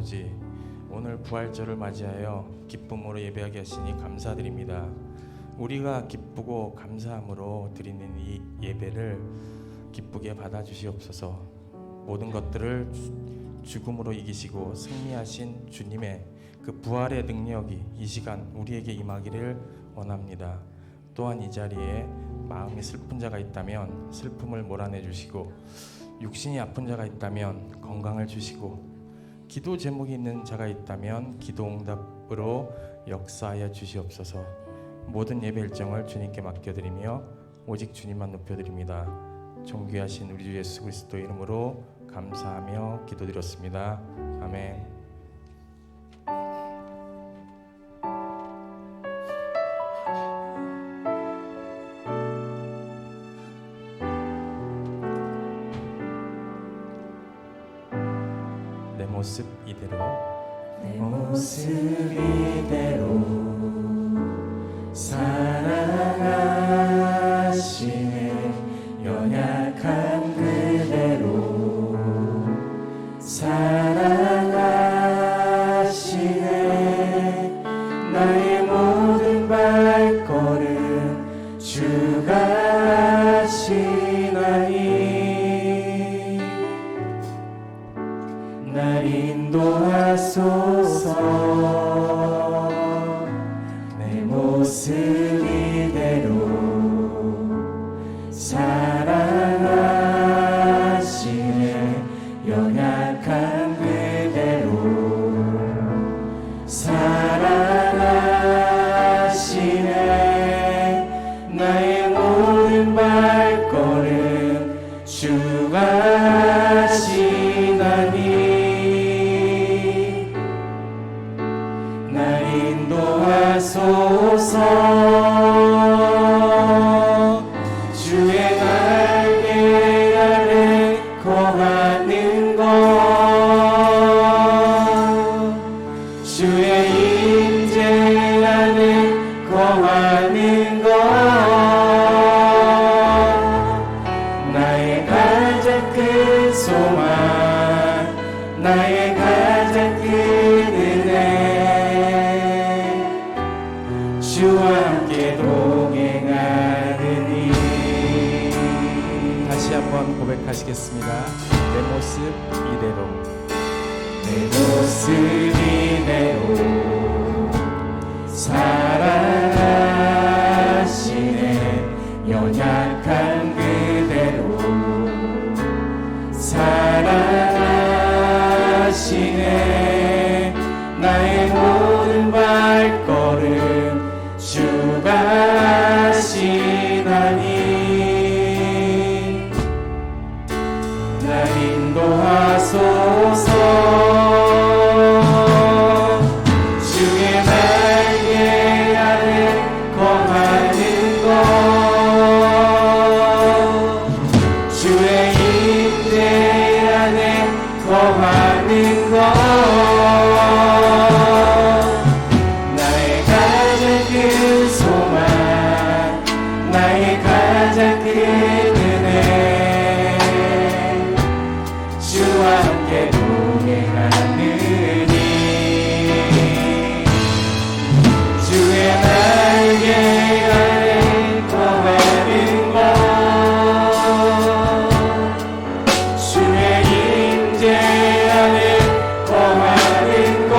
아버지, 오늘 부활절을 맞이하여 기쁨으로 예배하게 하시니 감사드립니다. 우리가 기쁘고 감사함으로 드리는 이 예배를 기쁘게 받아주시옵소서. 모든 것들을 죽음으로 이기시고 승리하신 주님의 그 부활의 능력이 이 시간 우리에게 임하기를 원합니다. 또한 이 자리에 마음이 슬픈 자가 있다면 슬픔을 몰아내 주시고, 육신이 아픈 자가 있다면 건강을 주시고, 기도 제목이 있는 자가 있다면 기도 응답으로 역사하여 주시옵소서. 모든 예배 일정을 주님께 맡겨드리며 오직 주님만 높여드립니다. 존귀하신 우리 주 예수 그리스도 이름으로 감사하며 기도드렸습니다. 아멘. 내 모습 이대로, 내 모습 이대로 사랑하시네. 연약한 그대로 사랑하시네. 나의 모든 발걸음 주가 하시나니 날 인도하소서. 내 모습 이대로 사랑하시네. 연약한 그대로 사랑하시네. 나의 모든 발걸음 주가 하시나니 날 인도하소서. 주의 날개 아래 거하는 것, 주의 임재 안에 거하는 것, 나의 가장 큰 소망, 나의 가장 큰 은혜, 주와 함께 동행하느니. 다시 한번 고백하시겠습니다. 내 모습 이대로, 내 모습 이대로 사랑하시네. 연약한 그대로 사랑하시네. 나의 모든 발걸음 주가 하시나니 날 인도하소서. 주의 날개 아래 거하는 것, 주의 임재 안에 거하는 것, 나의 가장 큰 소망, 나의 가장 큰 은혜, 주와 함께 동행하느니. 주의 날개 아래 거하는 것, 주의 임재 안에 거하는 것,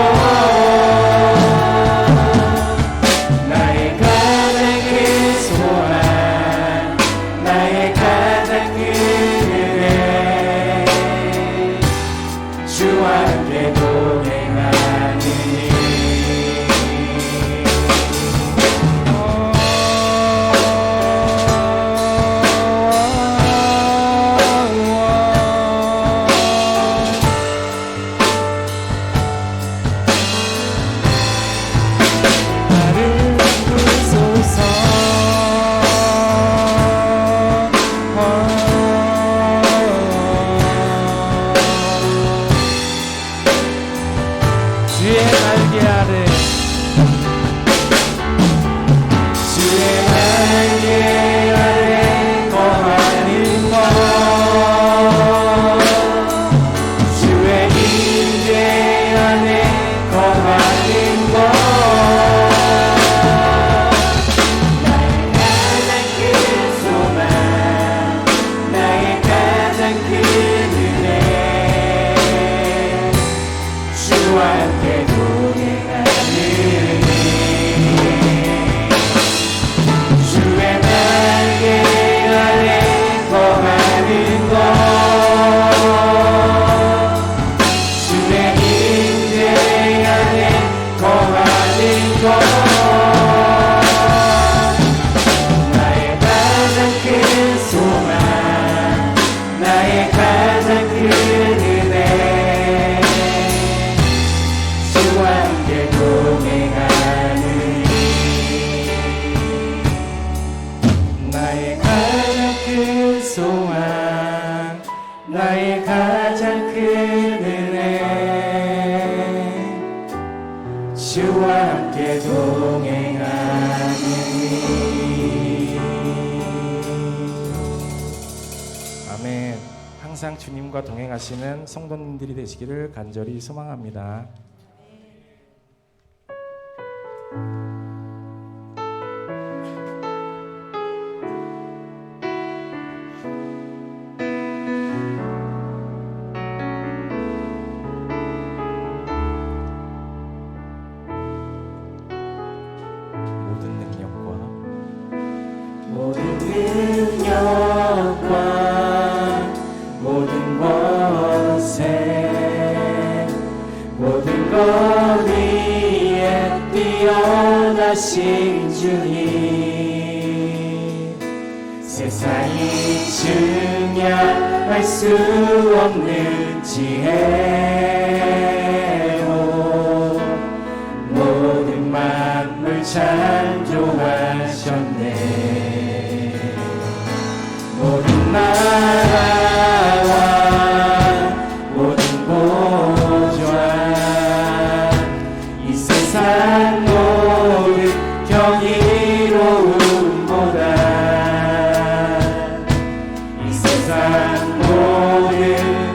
나의 가장 큰 소망, 나의 가장 큰 은혜, 주와 함께 동행하느니. 나를 부소서. 주의 날개 아래, 주의 날개 아래 거하는 것, 주의 임재 안에 안에 거하는 것 나의 가장 큰 소망 나의 가장 큰 은혜 주와 함께 동행하는 주의 날개 아래 거하는 것 주의 임재 안에 거하는 것 나의 가장 큰 소망 나의 가장 큰 은혜 주와 함께 동행하는 나의 가장 큰 소망 나의 가장 큰 은혜 주와 함께 동행하니 아멘. 항상 주님과 동행하시는 성도님들이 되시기를 간절히 소망합니다. 모든 능력과 모든 능력과 모든 권세 모든 것 위에 뛰어나신 주님 세상이 증량할 수 없는 지혜로 모든 만물 창조하셨네 모든 나라와 모든 보좌 이 세상 모든 경이로움보다 이 세상 모든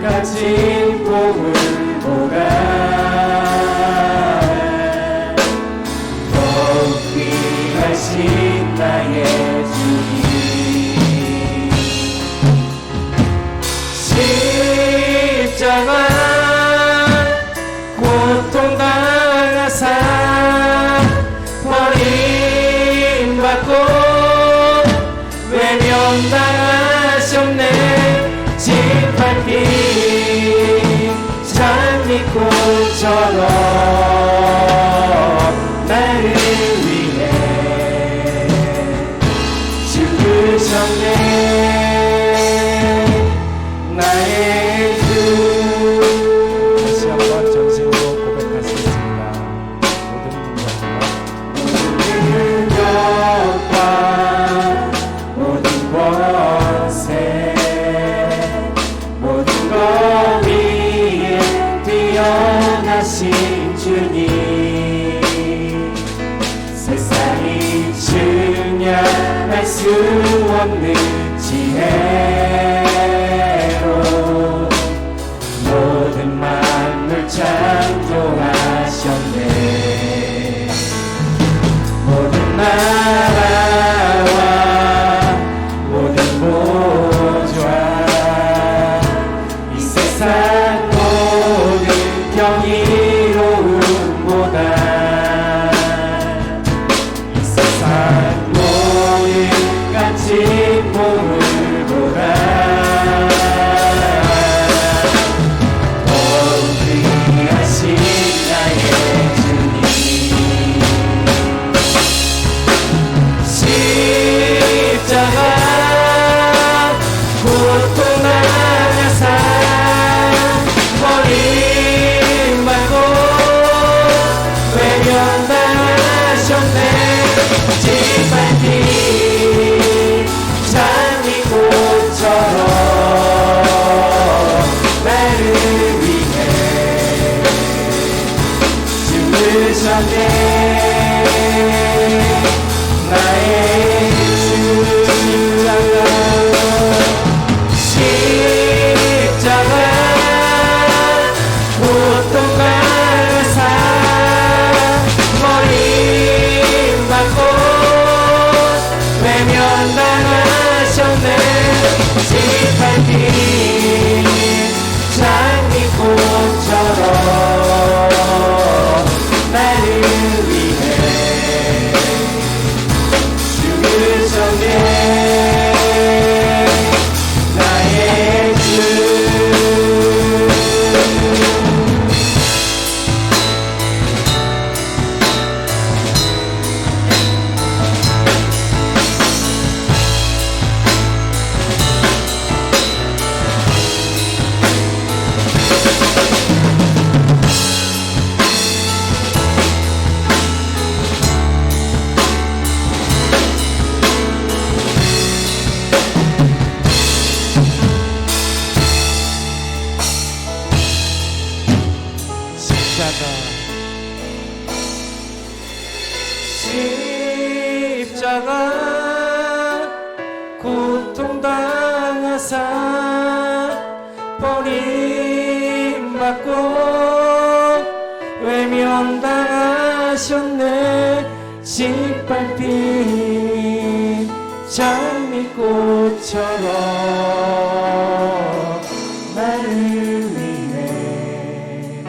가진 보물보다 더욱 귀하신 나의 주님 십자가 고통당하사 버림받고 외면당하셨네 짓밟힌 장미꽃처럼 나를 위해 죽으셨네 나의 주 다시 한번 전심으로 고백할 수 있습니다. 모든 능력과 능력과 모든 권세 모든 것 위에 뛰어나신 주님 세상이 증량할 수 없는 지혜로 모든 만물 창조하셨네 모든 나라와 모든 보좌 이 세상 모든 경이로움보다 이 세상 모든 가진 보물보다 더욱 귀하신 나의 주님 십자가 고통당하사 버림받고 외면당하셨네 짓밟힌 장미꽃처럼 나를 위해 죽으셨네 나의 십자가 십자가 고통받아사 짓밟힌 장미꽃처럼 나를 위해 죽으셨네. 나의 주 십자가 고통당하사 버림받고 외면당하셨네. 짓밟힌 장미꽃처럼 나를 위해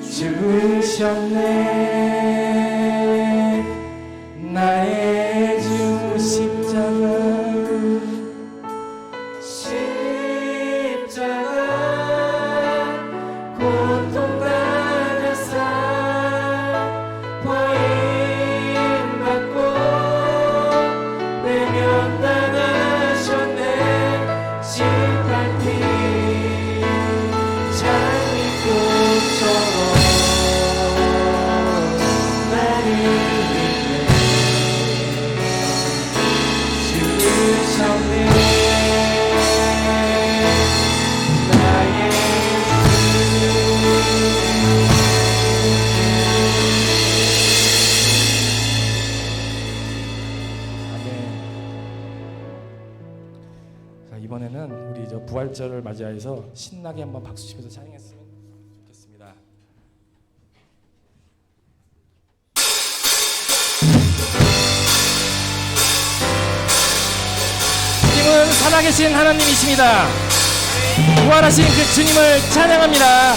죽으셨네. 나의 주 십자가 고통당하사 버림받고 외면당하셨네. 짓밟힌 장미꽃처럼 나를 위해 죽으셨네. 나의 아멘. 자, 이번에는 우리 저 부활절을 맞이해서 신나게 한번 박수 치면서 찬양했으면 좋겠습니다. 주님은 살아계신 하나님이십니다. 부활하신 그 주님을 찬양합니다.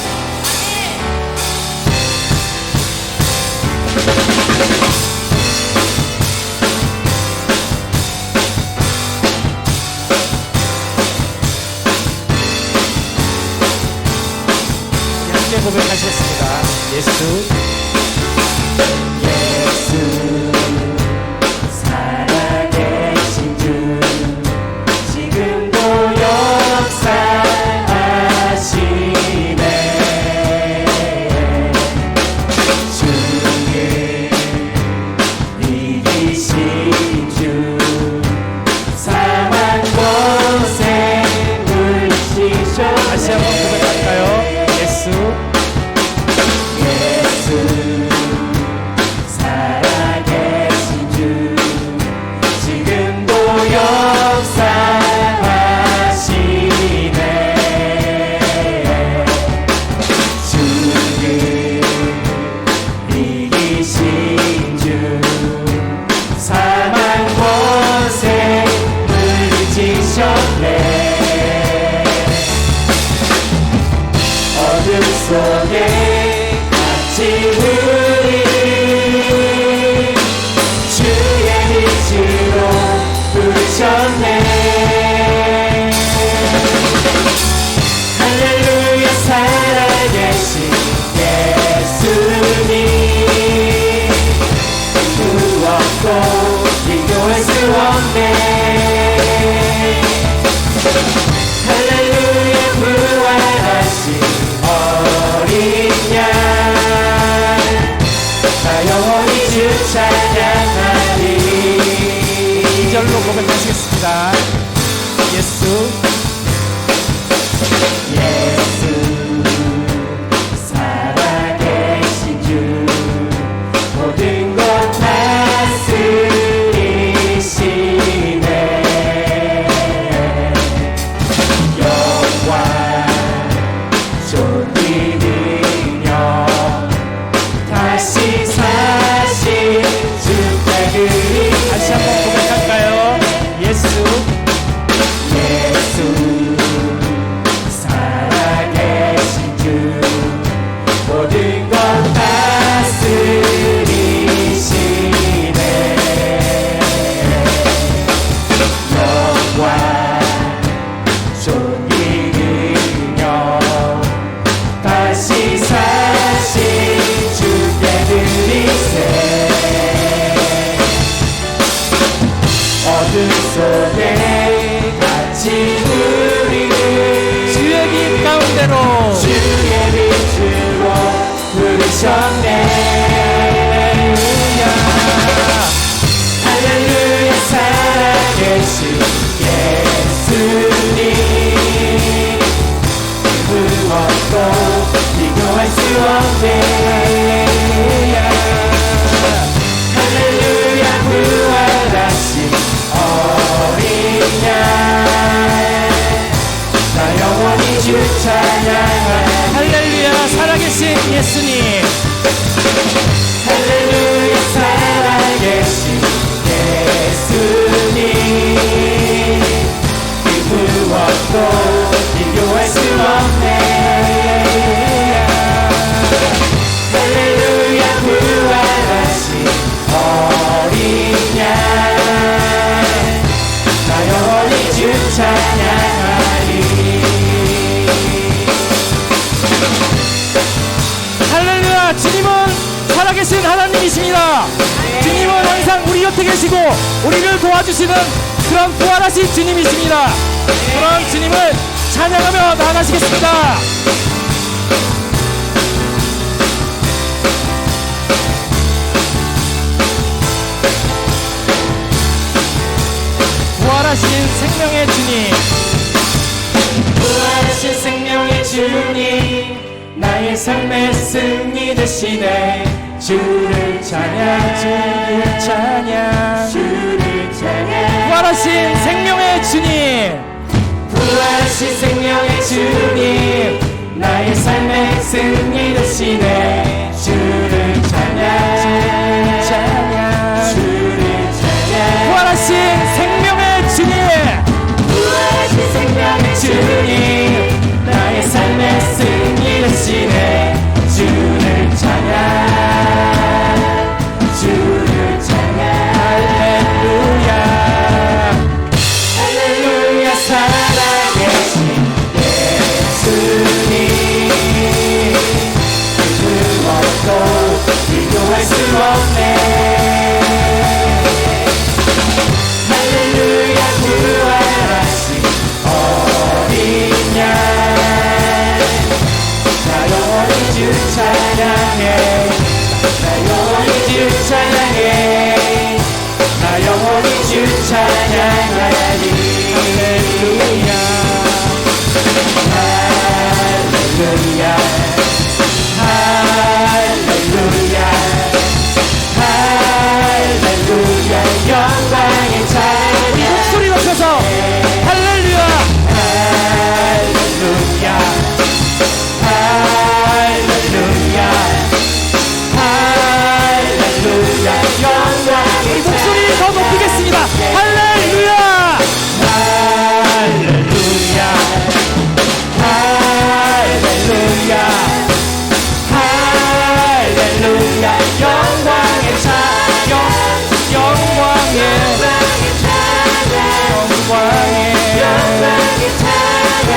함께 고백하시겠습니다. 예수 살아계신 주 지금도 역사하시네. 주는 이기신 주 사망 권세 물리치셔. 다시 한번 고백할까요? 예수 살아계신 주 지금도 역사하시네. 주는 이기신 주 사망 권세 물리치셨네. 어둠 속에 갇힌 우리 주의 빛으로 부르셨네. 할렐루야 살아계신 예수님 그 없고 비교할 수 없네. 할렐루야 부활하신 어린 양 나 영원히 주 찬양하리. 2절로 고백하시겠습니다. 예수 예수 살아계신 없네. 할렐루야 부활하신 어린 양 나 영원히 주 찬양하리. 할렐루야 살아계신 예수님. 할렐루야 살아계신 예수님 그 무엇도 비교할 수 없네. 할렐루야 부활하신 어린 양 나 영원히 주 찬양하리. 할렐루야 주님은 살아계신 하나님이십니다. 주님은 항상 우리 곁에 계시고 우리를 도와주시는 그런 부활하신 주님이십니다. 그런 주님을 찬양하며 나아가시겠습니다. 부활하신 생명의 주님. 부활하신 생명의 주님 나의 삶의 승리 되시네. 주를 찬양 주를 찬양 주를 찬양. 부활하신 생명의 주님. 부활하신 생명의 주님 나의 삶의 승리 되시네. 주를 찬양 주를 찬양 주를 찬양. 부활하신 생명의 주님. 부활하신 생명의 주님 나의 삶의 승리 되시네. 주를 찬양 주를 찬양. 할렐루야 할렐루야 살아계신 예수님 그 무엇도 비교할 수 없네. 할렐루야 부활하신 어린 양 나 영원히 주 찬양해. 나 영원히 주 찬양해. 나 영원히 주 찬양하리. 할렐루야 할렐루야 할렐루야 할렐루야 영광의 찬양. 소리 높여서 할렐루야. 할렐루야 할렐루야 할렐루야 영광의 목소리 더 높이겠습니다. 할렐루야. 할렐루야 할렐루야 할렐루야 영광의 찬양 영광의 영광의 찬양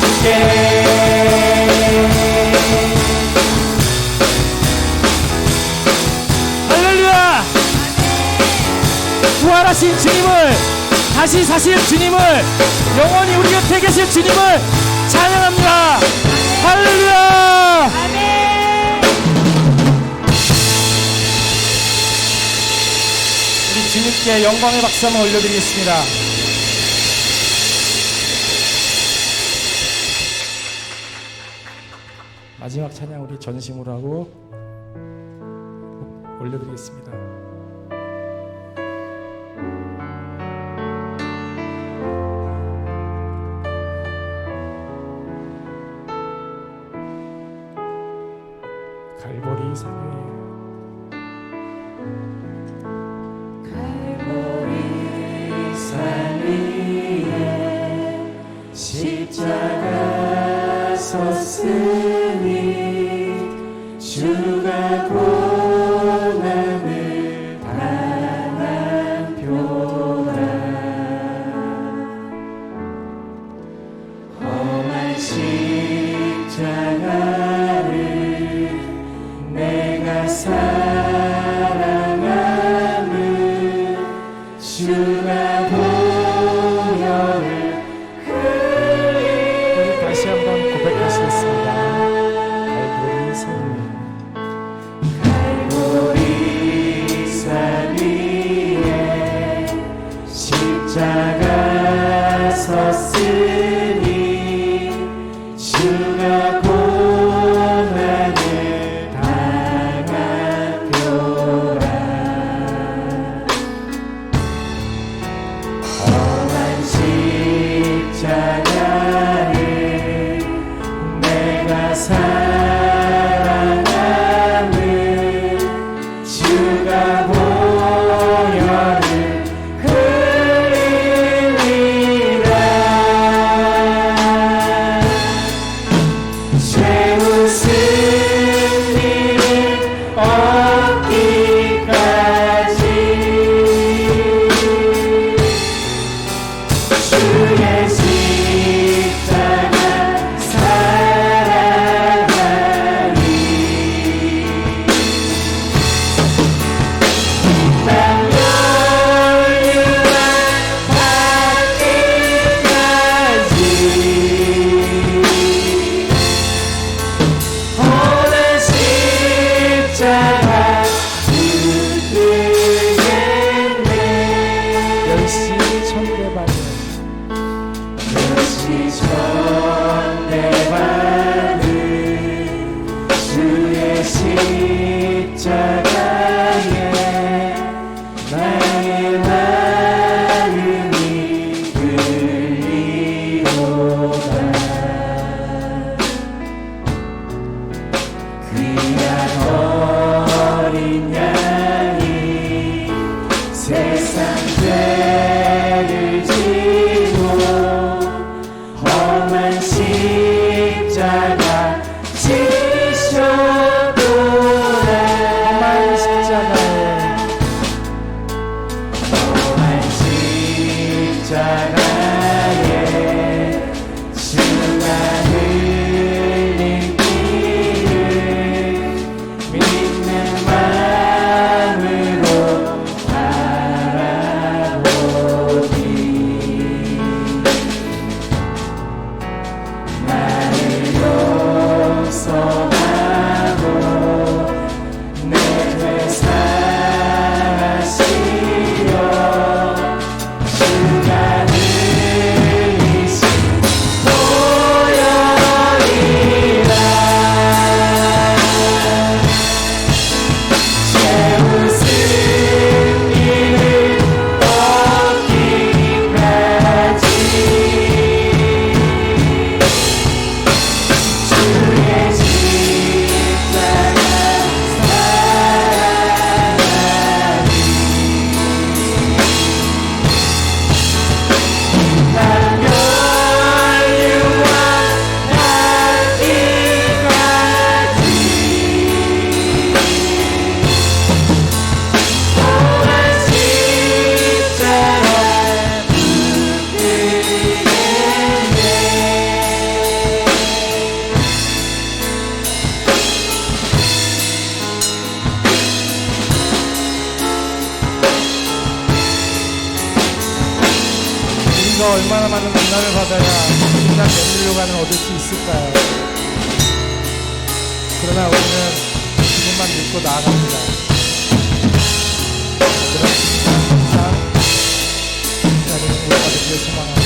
주께. 할렐루야. 부활하신 주님을 다시 사실 주님을 영원히 우리 곁에 계실 주님을 찬양합니다. 할렐루야. 우리 주님께 영광의 박수 한번 올려드리겠습니다. 마지막 찬양 우리 전심으로 하고 올려드리겠습니다. 갈보리 산에 산 위에 십자가 섰으니 주가 고난을 당한 표라. 험한 십자가를 내가 사랑함을 주가 보혈을 다시 한번 고백하시겠습니다. 갈보리 산 십자가 붙들겠네. 열심히 천대받는 역시 전대받은 주의 십자가에 나의 마음이 끌리오다. 귀한 어린 양이 세상 죄를 지고 험한 십자가 지셨도다. 험한 십자가에 험한 십자가에 주가 흘린 피를 믿는 마음으로 바라보니 나를 용서하고 내 죄 사하시려 주가 흘리신 보혈이라. 최후 승리를 얻기까지 주의 십자가 사랑하니 난 멸류관 닿기까지 험한 십자가 붙들겠네. 우리가 얼마나 많은 만남을 받아야 빛난 면류관을 얻을 수 있을까요? 그러나 우리는 주님만 믿고 나아갑니다. 그런 항상 기다리는 우리가 되기를 소망합니다.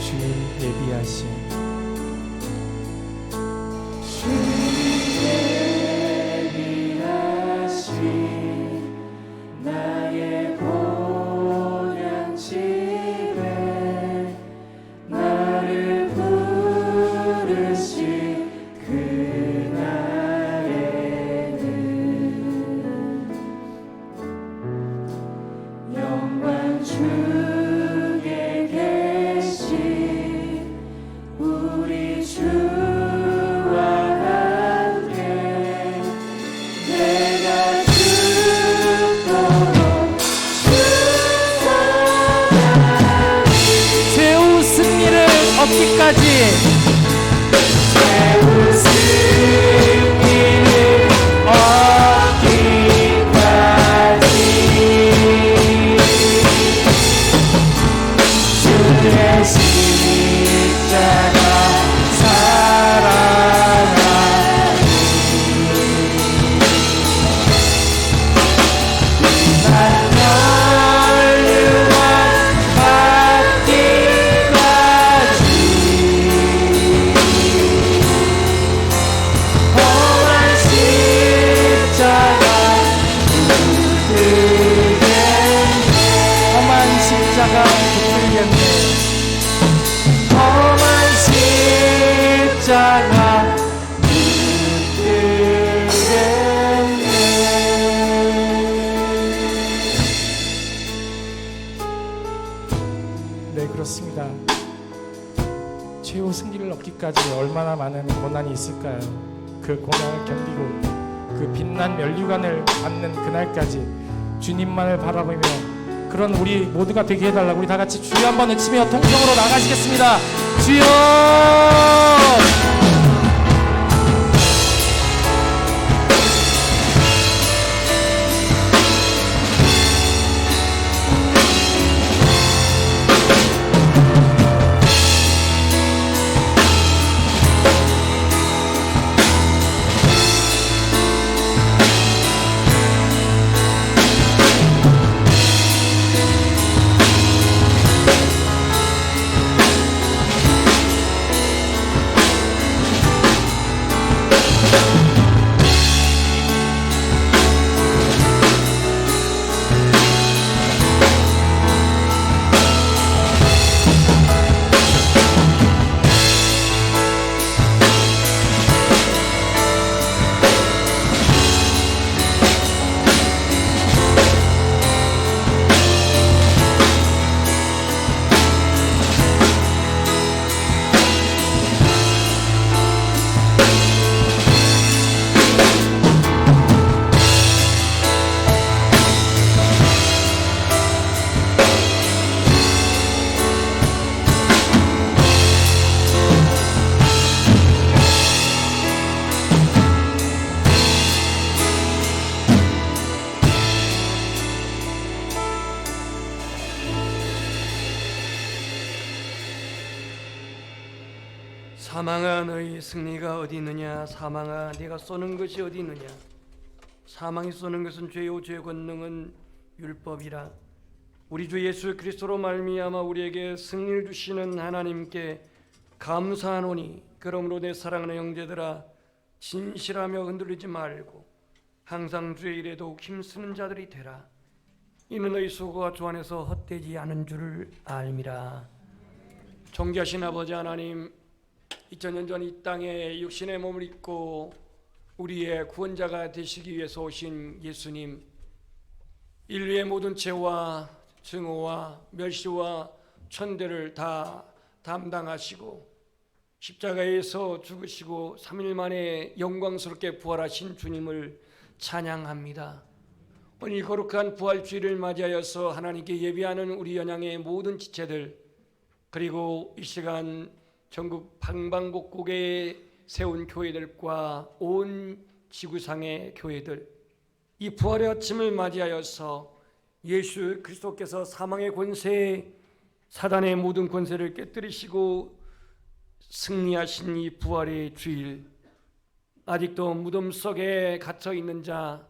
주님 예비하신 예비하신 나의 본향집에 나를 부르신 그날에는 영광 주게 계신 우리 주와 함께 내가 죽도록 충성하리. 최후 승리를 얻기까지 최후 승리를 얻기까지 주의 십자가 사랑하니 난 멸류관 받기까지 험한 십자가 붙들겠네. 험한 십자가 붙들겠네. 험한 십자가 붙들겠네. 네, 그렇습니다. 최후 승리를 얻기까지 얼마나 많은 고난이 있을까요? 그 고난을 견디고 그 빛난 면류관을 받는 그날까지 주님만을 바라보며 그런 우리 모두가 되게 해달라고 우리 다 같이 주여 한번 외치며 통성으로 나가시겠습니다. 주여! 사망아 너희 승리가 어디 있느냐? 사망아 네가 쏘는 것이 어디 있느냐? 사망이 쏘는 것은 죄요 죄의 권능은 율법이라. 우리 주 예수 그리스도로 말미암아 우리에게 승리를 주시는 하나님께 감사하노니 그러므로 내 사랑하는 형제들아 진실하며 흔들리지 말고 항상 주의 일에 더욱 힘쓰는 자들이 되라. 이는 너희 수고가 주 안에서 헛되지 않은 줄을 알미라. 존귀하신 아버지 하나님, 2000년 전 이 땅에 육신의 몸을 입고 우리의 구원자가 되시기 위해서 오신 예수님, 인류의 모든 죄와 증오와 멸시와 천대를 다 담당하시고 십자가에서 죽으시고 3일 만에 영광스럽게 부활하신 주님을 찬양합니다. 오늘 이 거룩한 부활주일을 맞이하여서 하나님께 예배하는 우리 연양의 모든 지체들, 그리고 이 시간 전국 방방곡곡에 세운 교회들과 온 지구상의 교회들, 이 부활의 아침을 맞이하여서 예수 그리스도께서 사망의 권세, 사단의 모든 권세를 깨뜨리시고 승리하신 이 부활의 주일, 아직도 무덤 속에 갇혀 있는 자,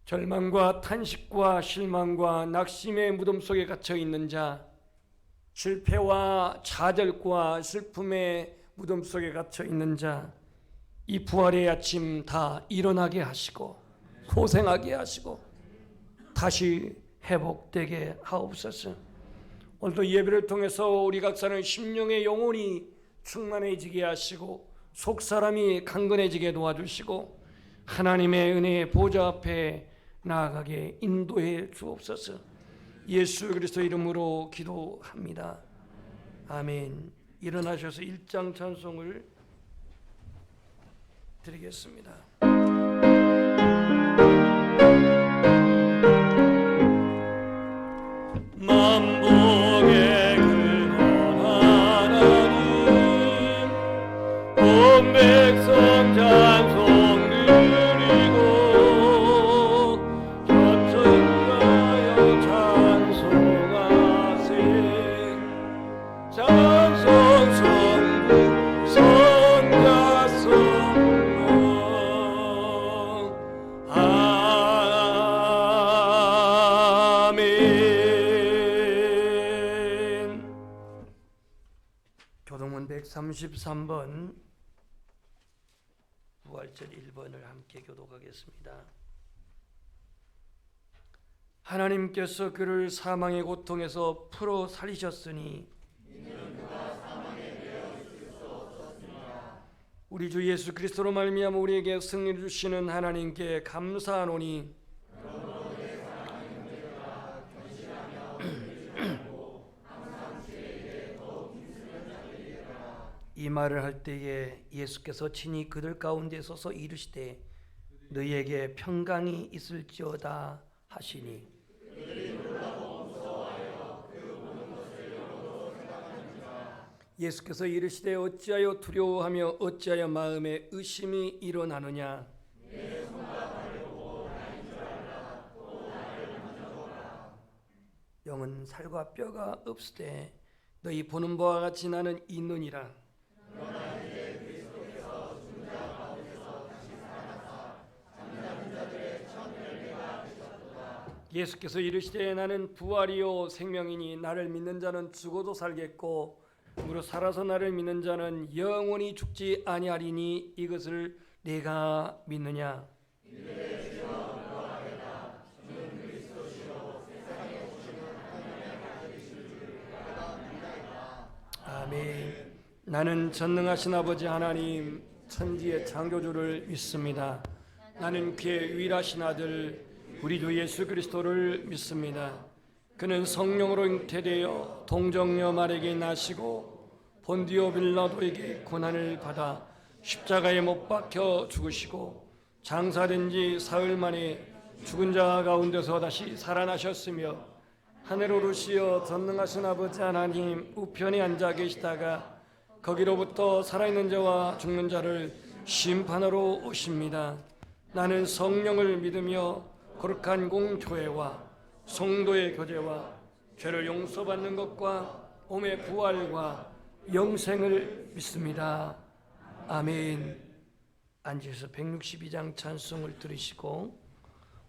절망과 탄식과 실망과 낙심의 무덤 속에 갇혀 있는 자, 실패와 좌절과 슬픔의 무덤 속에 갇혀 있는 자, 이 부활의 아침 다 일어나게 하시고 소생하게 하시고 다시 회복되게 하옵소서. 오늘도 예배를 통해서 우리 각자는 심령의 영혼이 충만해지게 하시고 속사람이 강건해지게 도와주시고 하나님의 은혜의 보좌 앞에 나아가게 인도해 주옵소서. 예수 그리스도 이름으로 기도합니다. 아멘. 일어나셔서 1장 찬송을 드리겠습니다. 만복의 근원 하나님, 온 백성 찬송 드리고 저천가여 찬송하세. 찬송 성부 성자 성령 아멘. 교동문 133번 부활절 1번을 함께 교독하겠습니다. 하나님께서 그를 사망의 고통에서 풀어 살리셨으니 우리 주 예수 그리스도로 말미암아 우리에게 승리를 주시는 하나님께 감사하노니 이 말을 할 때에 예수께서 친히 그들 가운데 서서 이르시되 너희에게 평강이 있을지어다 하시니 예수께서 이르시되 어찌하여 두려워하며 어찌하여 마음에 의심이 일어나느냐. 영은 살과 뼈가 없으되 너희 보는 바와 같이 나는 있느니라. 예수께서 이르시되 나는 부활이요 생명이니 나를 믿는 자는 죽어도 살겠고 무릇 살아서 나를 믿는 자는 영원히 죽지 아니하리니 이것을 내가 믿느냐. 아멘. 나는 전능하신 아버지 하나님 천지의 창조주를 믿습니다. 나는 그의 유일하신 아들 우리 주 예수 그리스도를 믿습니다. 그는 성령으로 잉태되어 동정녀 마리아에게 나시고 본디오 빌라도에게 고난을 받아 십자가에 못 박혀 죽으시고 장사된 지 사흘 만에 죽은 자 가운데서 다시 살아나셨으며 하늘 오르시어 전능하신 아버지 하나님 우편에 앉아 계시다가 거기로부터 살아있는 자와 죽는 자를 심판하러 오십니다. 나는 성령을 믿으며 거룩한 공교회와 성도의 교제와 죄를 용서받는 것과 몸의 부활과 영생을 믿습니다. 아멘. 앉으셔서 162장 찬송을 들으시고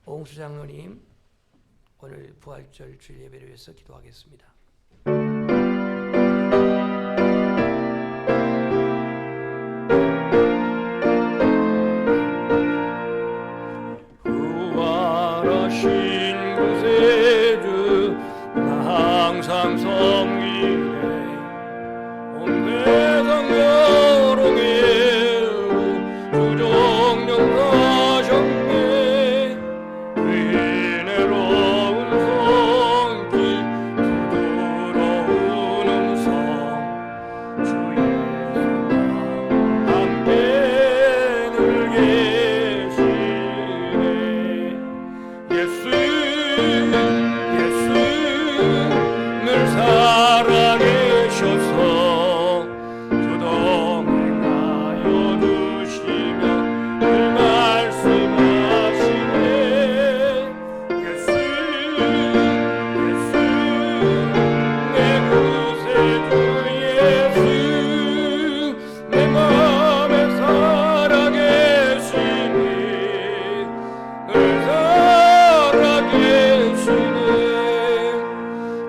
오홍수 장로님 오늘 부활절 주일 예배를 위해서 기도하겠습니다. 부활하신 구세주 나 항상 성위해 온 세상 여롱에로 주정령 하셨네. 그 은혜로운 손길 부드러운 음성 주 예수와 함께 늘 계시네. 예수 늘 살아계셔서 주동행하여 주시며 늘 말씀하시네. 예수 내 구세주 예수 내 맘에 살아계시니 늘 살아계시네.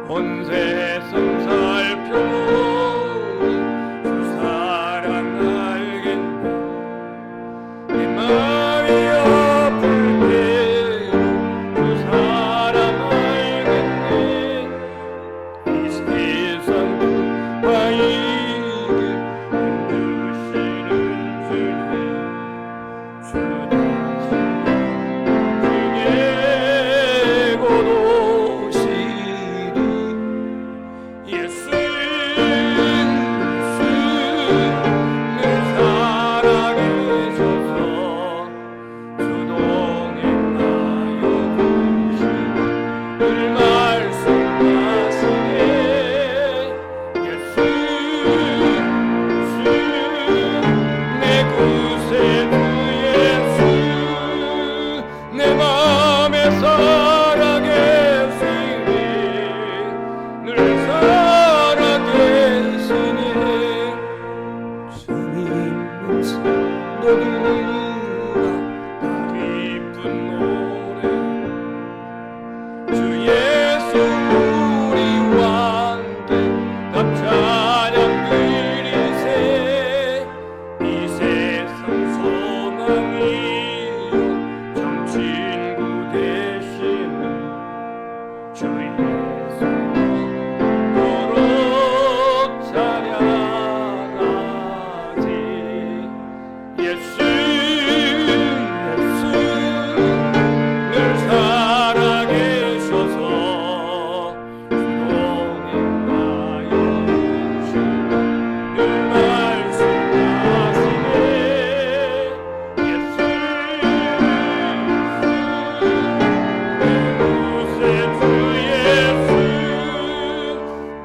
온 세상 살펴보니 주 사랑 알겠네. 내 마음이 아플 때로 주 사랑 알겠네. 이 세상 바위를 힘드시는 주님 주 다시 중에 곧 오시리. 예수 늘 살아계셔서 주동행하여 주시고 늘 말씀하시네. 예수 내 구세주 예수 내 맘에 살아계시니 늘 살아계시니. 주님 인생 너희가 나 기쁜 노래 주 예수 우리 왕께 답 찬양 드리세. 이 세상 소망이요 정친구 되시는 주 예수 도로 찬양하지. 예수 늘 살아계셔서 주동행하여 주시고 늘 말씀하시네. 예수 내 구세주 예수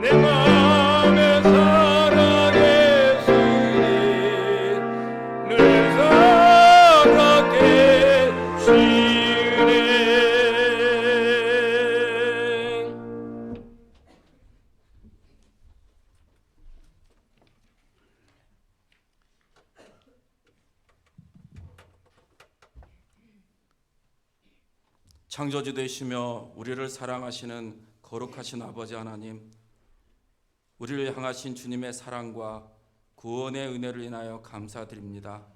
내 맘에 살아계시니 늘 살아계시네. 창조주 되시며 우리를 사랑하시는 거룩하신 아버지 하나님, 우리를 향하신 주님의 사랑과 구원의 은혜를 인하여 감사드립니다.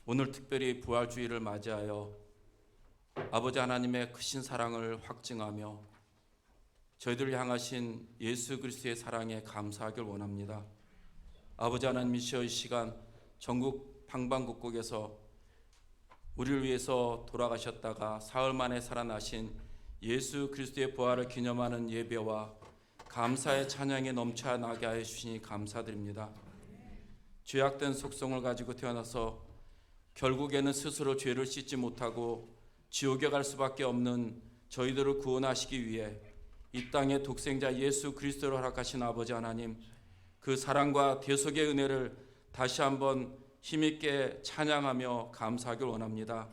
오늘 특별히 부활주의를 맞이하여 아버지 하나님의 크신 사랑을 확증하며 저희들을 향하신 예수 그리스도의 사랑에 감사하길 원합니다. 아버지 하나님이시여, 이 시간 전국 방방곡곡에서 우리를 위해서 돌아가셨다가 사흘 만에 살아나신 예수 그리스도의 부활을 기념하는 예배와 감사의 찬양에 넘쳐나게 하여 주시니 감사드립니다. 죄악된 속성을 가지고 태어나서 결국에는 스스로 죄를 씻지 못하고 지옥에 갈 수밖에 없는 저희들을 구원하시기 위해 이 땅의 독생자 예수 그리스도를 허락하신 아버지 하나님, 그 사랑과 대속의 은혜를 다시 한번 힘있게 찬양하며 감사하길 원합니다.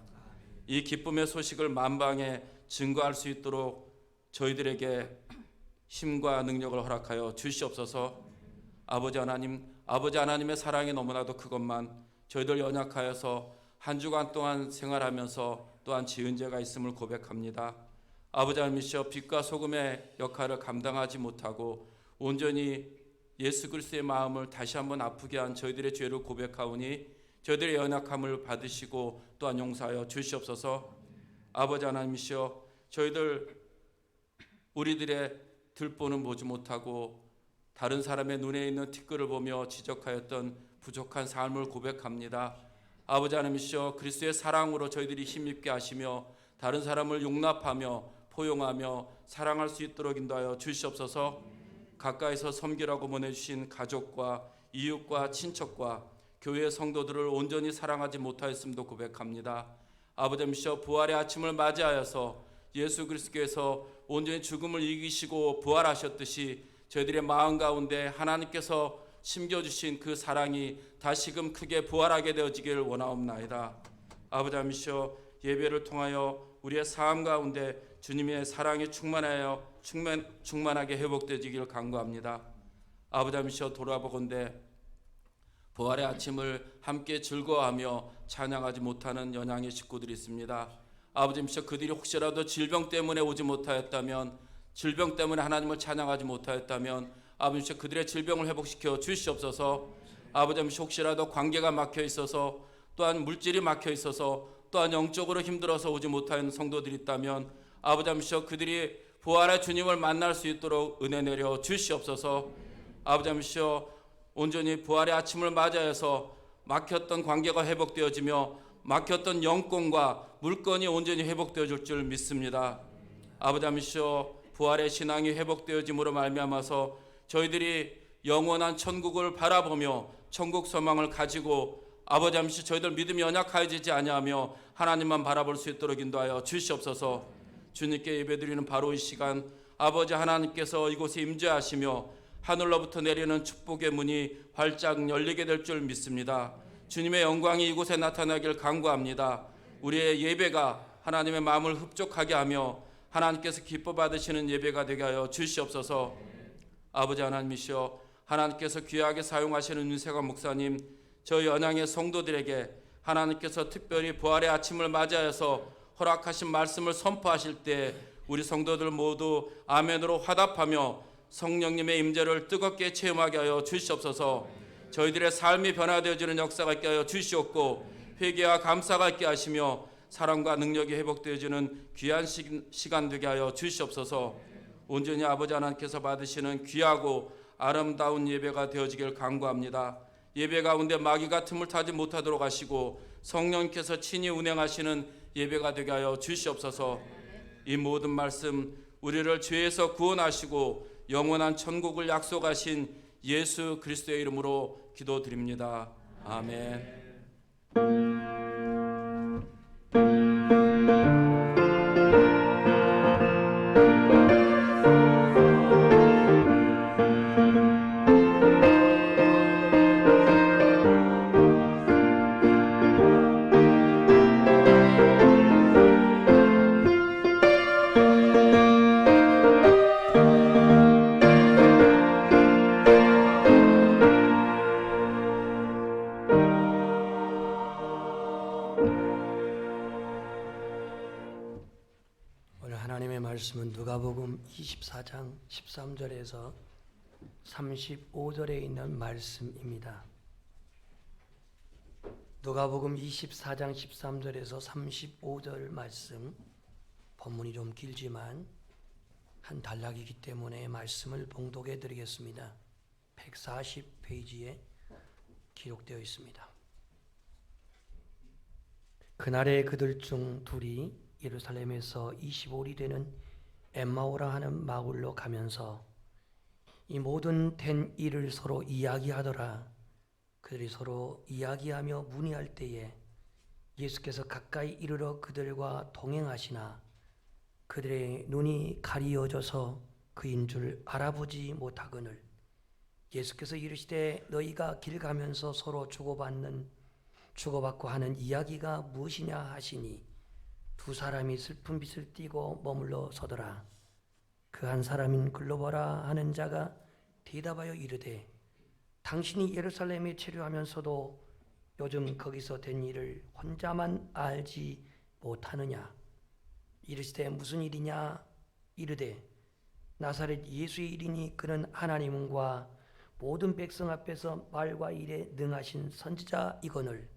이 기쁨의 소식을 만방에 증거할 수 있도록 저희들에게 힘과 능력을 허락하여 주시옵소서. 아버지 하나님의 사랑이 너무나도 그것만 저희들 연약하여서 한 주간 동안 생활하면서 또한 지은 죄가 있음을 고백합니다. 아버지 하나님이시여 빛과 소금의 역할을 감당하지 못하고 온전히 예수 그리스도의 마음을 다시 한번 아프게 한 저희들의 죄를 고백하오니 저희들의 연약함을 받으시고 또한 용서하여 주시옵소서. 아버지 하나님이시여 저희들 우리들의 들보는 보지 못하고 다른 사람의 눈에 있는 티끌을 보며 지적하였던 부족한 삶을 고백합니다. 아버지 하나님이시여 그리스도의 사랑으로 저희들이 힘입게 하시며 다른 사람을 용납하며 포용하며 사랑할 수 있도록 인도하여 주시옵소서. 가까이서 섬기라고 보내주신 가족과 이웃과 친척과 교회의 성도들을 온전히 사랑하지 못하였음도 고백합니다. 아버지 하나님이시여 부활의 아침을 맞이하여서 예수 그리스도께서 온전히 죽음을 이기시고 부활하셨듯이 저희들의 마음 가운데 하나님께서 심겨주신 그 사랑이 다시금 크게 부활하게 되어지기를 원하옵나이다. 아버지 하나님이시여 예배를 통하여 우리의 삶 가운데 주님의 사랑이 충만하게 회복되어지기를 간구합니다. 아버지 하나님이시여 돌아보건대 부활의 아침을 함께 즐거워하며 찬양하지 못하는 연양의 식구들이 있습니다. 아버지 하나님이시여 그들이 혹시라도 질병 때문에 오지 못하였다면, 질병 때문에 하나님을 찬양하지 못하였다면 아버지 그들의 질병을 회복시켜 주시옵소서. 아버지 혹시라도 관계가 막혀 있어서 또한 물질이 막혀 있어서 또한 영적으로 힘들어서 오지 못하는 성도들이 있다면 아버지 그들이 부활의 주님을 만날 수 있도록 은혜 내려 주시옵소서. 아버지 온전히 부활의 아침을 맞이해서 막혔던 관계가 회복되어지며 막혔던 영권과 물건이 온전히 회복되어질 줄 믿습니다. 아버지 부활의 신앙이 회복되어짐으로 말미암아서 저희들이 영원한 천국을 바라보며 천국 소망을 가지고 아버지 저희들 믿음이 연약해지지 아니하며 하나님만 바라볼 수 있도록 인도하여 주시옵소서. 주님께 예배드리는 바로 이 시간 아버지 하나님께서 이곳에 임재하시며 하늘로부터 내리는 축복의 문이 활짝 열리게 될 줄 믿습니다. 주님의 영광이 이곳에 나타나길 간구합니다. 우리의 예배가 하나님의 마음을 흡족하게 하며 하나님께서 기뻐 받으시는 예배가 되게 하여 주시옵소서. 아버지 하나님이시여 하나님께서 귀하게 사용하시는 윤세관 목사님, 저희 연양의 성도들에게 하나님께서 특별히 부활의 아침을 맞이하여서 허락하신 말씀을 선포하실 때 우리 성도들 모두 아멘으로 화답하며 성령님의 임재를 뜨겁게 체험하게 하여 주시옵소서. 저희들의 삶이 변화되어지는 역사가 있게 하여 주시옵고 회개와 감사가 있게 하시며 사랑과 능력이 회복되어지는 귀한 시간 되게 하여 주시옵소서. 온전히 아버지 하나님께서 받으시는 귀하고 아름다운 예배가 되어지길 간구합니다. 예배 가운데 마귀가 틈을 타지 못하도록 하시고 성령께서 친히 운행하시는 예배가 되게 하여 주시옵소서. 이 모든 말씀 우리를 죄에서 구원하시고 영원한 천국을 약속하신 예수 그리스도의 이름으로 기도드립니다. 아멘. 말씀은 누가복음 24장 13절에서 35절에 있는 말씀입니다. 누가복음 24장 13절에서 35절 말씀, 본문이 좀 길지만 한 단락이기 때문에 말씀을 봉독해 드리겠습니다. 140페이지에 기록되어 있습니다. 그날에 그들 중 둘이 예루살렘에서 25리 되는 엠마오라 하는 마을로 가면서 이 모든 된 일을 서로 이야기하더라. 그들이 서로 이야기하며 문의할 때에 예수께서 가까이 이르러 그들과 동행하시나 그들의 눈이 가리어져서 그인 줄 알아보지 못하거늘 예수께서 이르시되 너희가 길 가면서 서로 주고받고 하는 이야기가 무엇이냐 하시니 두 사람이 슬픈 빛을 띠고 머물러 서더라. 그 한 사람인 글로버라 하는 자가 대답하여 이르되 당신이 예루살렘에 체류하면서도 요즘 거기서 된 일을 혼자만 알지 못하느냐? 이르시되 무슨 일이냐? 이르되 나사렛 예수의 일이니 그는 하나님과 모든 백성 앞에서 말과 일에 능하신 선지자이거늘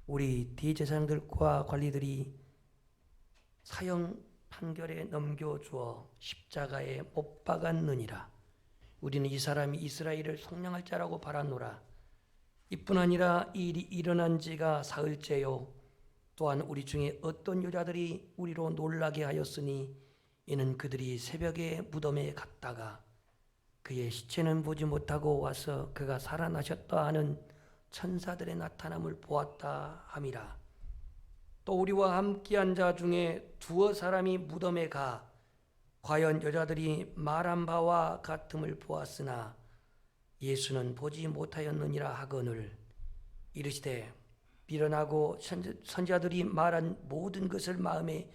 우리 대제사장들과 관리들이 사형 판결에 넘겨주어 십자가에 못 박았느니라. 우리는 이 사람이 이스라엘을 속량할 자라고 바라노라. 이뿐 아니라 이 일이 일어난 지가 사흘째요. 또한 우리 중에 어떤 여자들이 우리로 놀라게 하였으니 이는 그들이 새벽에 무덤에 갔다가 그의 시체는 보지 못하고 와서 그가 살아나셨다 하는 천사들의 나타남을 보았다 함이라. 또 우리와 함께한 자 중에 두어 사람이 무덤에 가 과연 여자들이 말한 바와 같음을 보았으나 예수는 보지 못하였느니라 하거늘 이르시되 미련하고 선지자들이 말한 모든 것을 마음에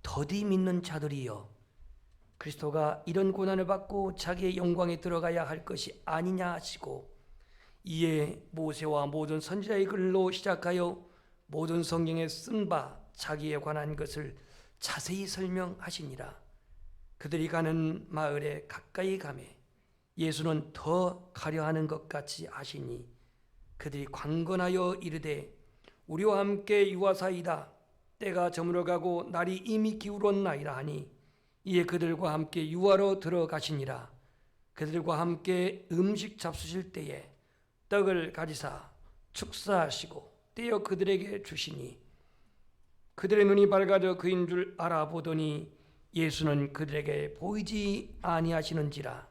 더디 믿는 자들이여 그리스도가 이런 고난을 받고 자기의 영광에 들어가야 할 것이 아니냐 하시고 이에 모세와 모든 선지자의 글로 시작하여 모든 성경에 쓴 바 자기에 관한 것을 자세히 설명하시니라. 그들이 가는 마을에 가까이 가매 예수는 더 가려 하는 것 같이 하시니 그들이 강건하여 이르되 우리와 함께 유하사이다. 때가 저물어가고 날이 이미 기울었나이다 하니 이에 그들과 함께 유하로 들어가시니라. 그들과 함께 음식 잡수실 때에 떡을 가지사 축사하시고 떼어 그들에게 주시니 그들의 눈이 밝아져 그인 줄 알아보더니 예수는 그들에게 보이지 아니하시는지라.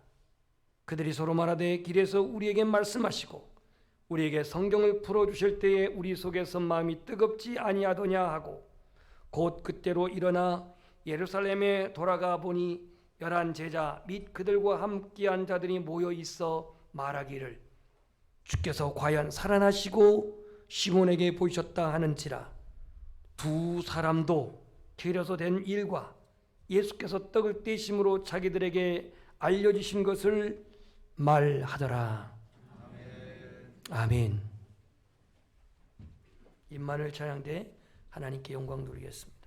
그들이 서로 말하되 길에서 우리에게 말씀하시고 우리에게 성경을 풀어주실 때에 우리 속에서 마음이 뜨겁지 아니하더냐 하고 곧 그때로 일어나 예루살렘에 돌아가 보니 11 제자 및 그들과 함께한 자들이 모여 있어 말하기를 주께서 과연 살아나시고 시몬에게 보이셨다 하는지라. 두 사람도 데려서 된 일과 예수께서 떡을 떼심으로 자기들에게 알려주신 것을 말하더라. 아멘. 임마누엘 찬양대 하나님께 영광 돌리겠습니다.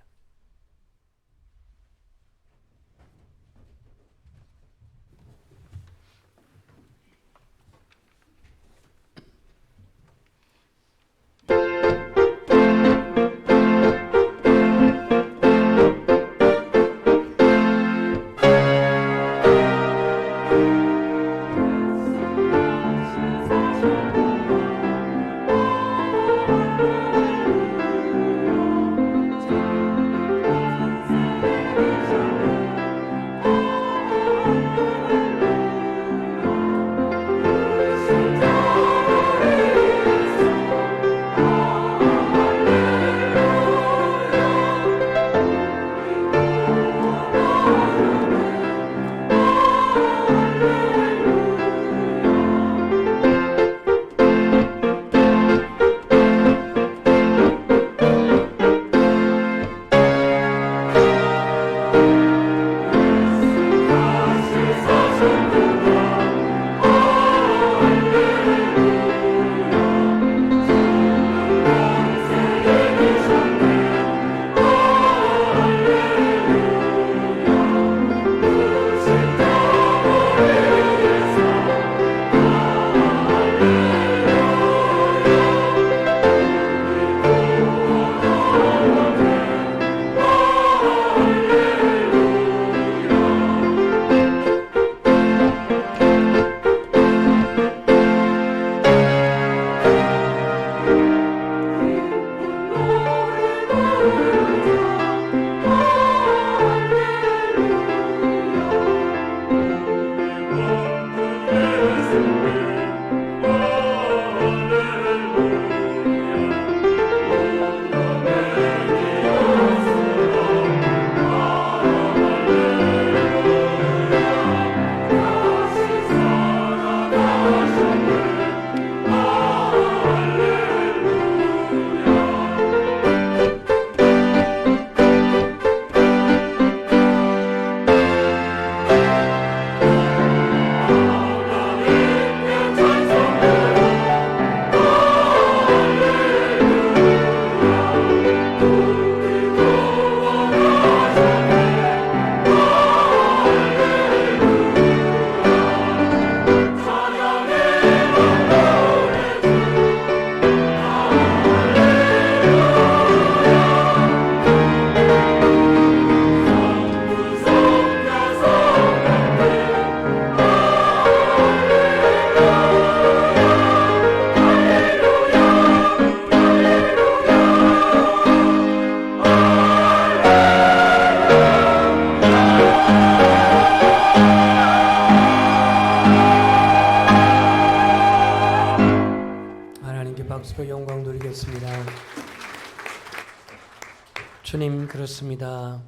할렐루야.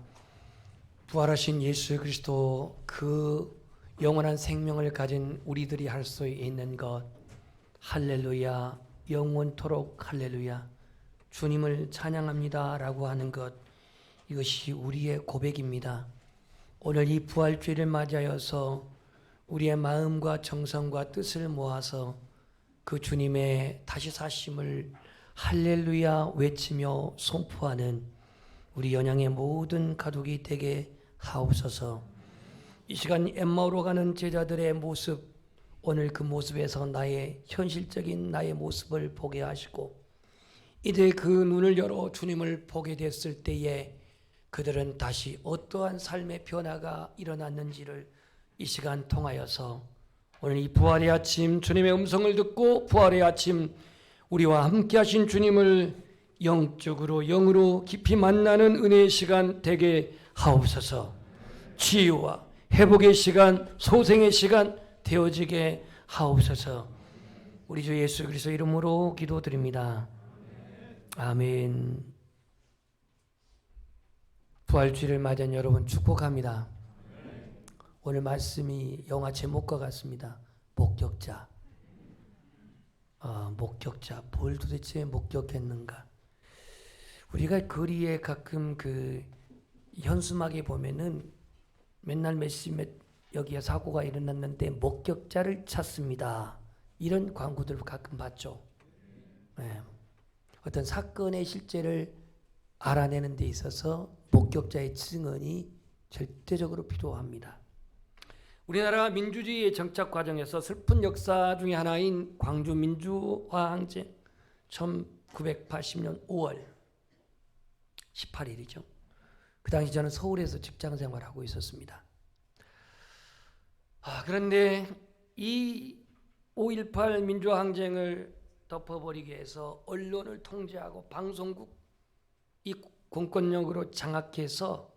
부활하신 예수 그리스도 그 영원한 생명을 가진 우리들이 할 수 있는 것, 할렐루야, 영원토록 할렐루야, 주님을 찬양합니다 라고 하는 것, 이것이 우리의 고백입니다. 오늘 이 부활주의를 맞이하여서 우리의 마음과 정성과 뜻을 모아서 그 주님의 다시 사심을 할렐루야 외치며 선포하는 우리 연양의 모든 가족이 되게 하옵소서. 이 시간 엠마오로 가는 제자들의 모습, 오늘 그 모습에서 나의 현실적인 나의 모습을 보게 하시고 이제 그 눈을 열어 주님을 보게 됐을 때에 그들은 다시 어떠한 삶의 변화가 일어났는지를 이 시간 통하여서 오늘 이 부활의 아침 주님의 음성을 듣고 부활의 아침 우리와 함께 하신 주님을 영적으로 영으로 깊이 만나는 은혜의 시간 되게 하옵소서. 치유와 회복의 시간, 소생의 시간 되어지게 하옵소서. 우리 주 예수 그리스도 이름으로 기도드립니다. 아멘. 부활주의를 맞이한 여러분 축복합니다. 오늘 말씀이 영화 제목과 같습니다. 목격자. 목격자. 뭘 도대체 목격했는가? 우리가 거리에 가끔 그 현수막에 보면은 맨날 여기에 사고가 일어났는데 목격자를 찾습니다. 이런 광고들을 가끔 봤죠. 네. 어떤 사건의 실제를 알아내는 데 있어서 목격자의 증언이 절대적으로 필요합니다. 우리나라 민주주의의 정착 과정에서 슬픈 역사 중에 하나인 광주 민주화 항쟁 1980년 5월 18일이죠. 그 당시 저는 서울에서 직장 생활하고 있었습니다. 그런데 이 5.18 민주화 항쟁을 덮어버리기 위해서 언론을 통제하고 방송국 이 공권력으로 장악해서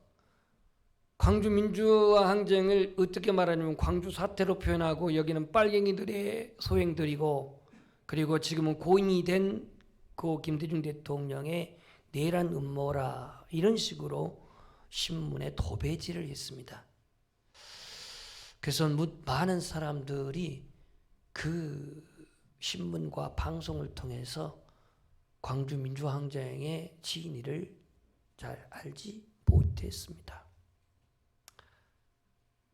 광주 민주화 항쟁을 어떻게 말하냐면 광주 사태로 표현하고 여기는 빨갱이들의 소행들이고 그리고 지금은 고인이 된 고 김대중 대통령의 내란 음모라 이런 식으로 신문에 도배질을 했습니다. 그래서 많은 사람들이 그 신문과 방송을 통해서 광주 민주화 항쟁의 진위를 잘 알지 못했습니다.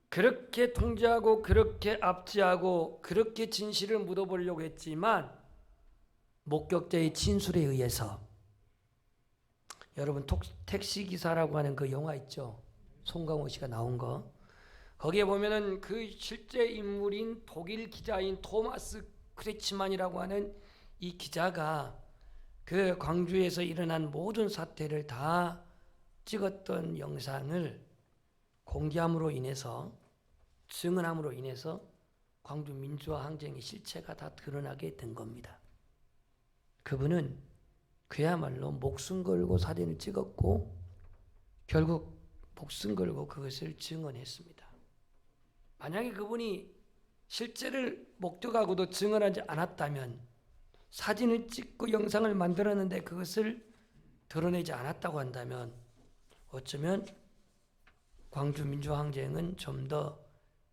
그렇게 통제하고 그렇게 압제하고 그렇게 진실을 묻어보려고 했지만 목격자의 진술에 의해서 여러분 택시기사라고 하는 그 영화 있죠. 송강호 씨가 나온 거. 거기에 보면은 그 실제 인물인 독일 기자인 토마스 크레치만이라고 하는 이 기자가 그 광주에서 일어난 모든 사태를 다 찍었던 영상을 공개함으로 인해서 증언함으로 인해서 광주 민주화 항쟁의 실체가 다 드러나게 된 겁니다. 그분은 그야말로 목숨 걸고 사진을 찍었고 결국 목숨 걸고 그것을 증언했습니다. 만약에 그분이 실제를 목격하고도 증언하지 않았다면 사진을 찍고 영상을 만들었는데 그것을 드러내지 않았다고 한다면 어쩌면 광주 민주화 항쟁은 좀 더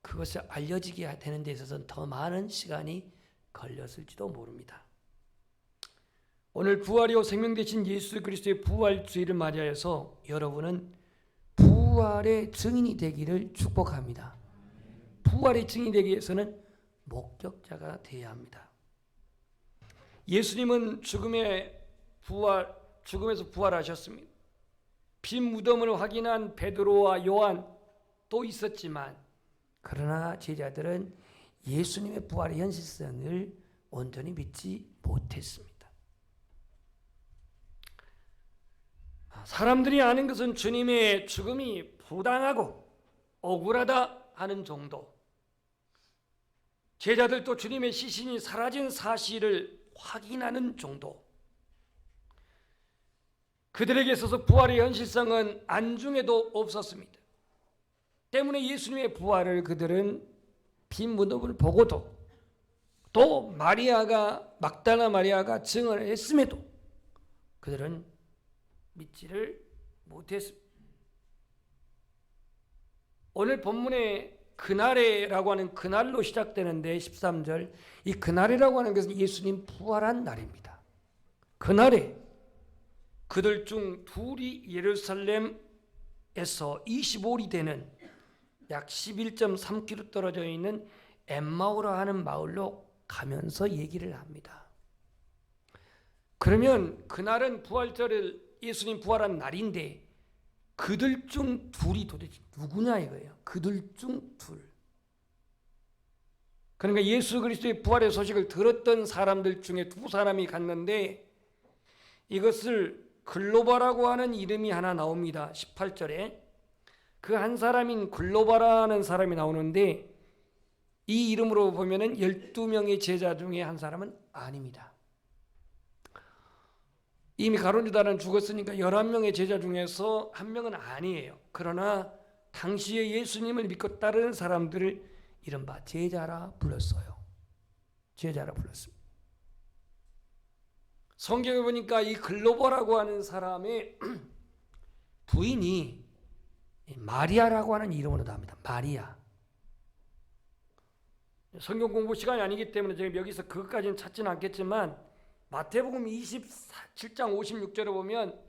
그것을 알려지게 되는 데 있어서는 더 많은 시간이 걸렸을지도 모릅니다. 오늘 부활이요 생명 되신 예수 그리스도의 부활주의를 맞이하여서 여러분은 부활의 증인이 되기를 축복합니다. 부활의 증인이 되기 위해서는 목격자가 되어야 합니다. 예수님은 죽음에서 부활하셨습니다. 빈 무덤을 확인한 베드로와 요한 또 있었지만 그러나 제자들은 예수님의 부활의 현실성을 온전히 믿지 못했습니다. 사람들이 아는 것은 주님의 죽음이 부당하고 억울하다 하는 정도. 제자들도 주님의 시신이 사라진 사실을 확인하는 정도. 그들에게 있어서 부활의 현실성은 안중에도 없었습니다. 때문에 예수님의 부활을 그들은 빈 무덤을 보고도 또 막달라 마리아가 증언을 했음에도 그들은 믿지를 못했습니다. 오늘 본문에 그날에라고 하는 그날로 시작되는데 13절 이 그날이라고 하는 것은 예수님 부활한 날입니다. 그날에 그들 중 둘이 예루살렘에서 25里되는 약 11.3km 떨어져 있는 엠마오라 하는 마을로 가면서 얘기를 합니다. 그러면 그날은 부활절을 예수님 부활한 날인데 그들 중 둘이 도대체 누구냐 이거예요. 그들 중 둘. 그러니까 예수 그리스도의 부활의 소식을 들었던 사람들 중에 두 사람이 갔는데 이것을 글로바라고 하는 이름이 하나 나옵니다. 18절에 그 한 사람인 글로바라는 사람이 나오는데 이 이름으로 보면은 12명의 제자 중에 한 사람은 아닙니다. 이미 가룟 유다는 죽었으니까 11명의 제자 중에서 한 명은 아니에요. 그러나 당시에 예수님을 믿고 따르는 사람들을 이른바 제자라 불렀어요. 제자라 불렀습니다. 성경에 보니까 이 글로버라고 하는 사람의 부인이 마리아라고 하는 이름으로 나옵니다. 마리아. 성경 공부 시간이 아니기 때문에 제가 여기서 그것까지는 찾지는 않겠지만 마태복음 27장 56절에 보면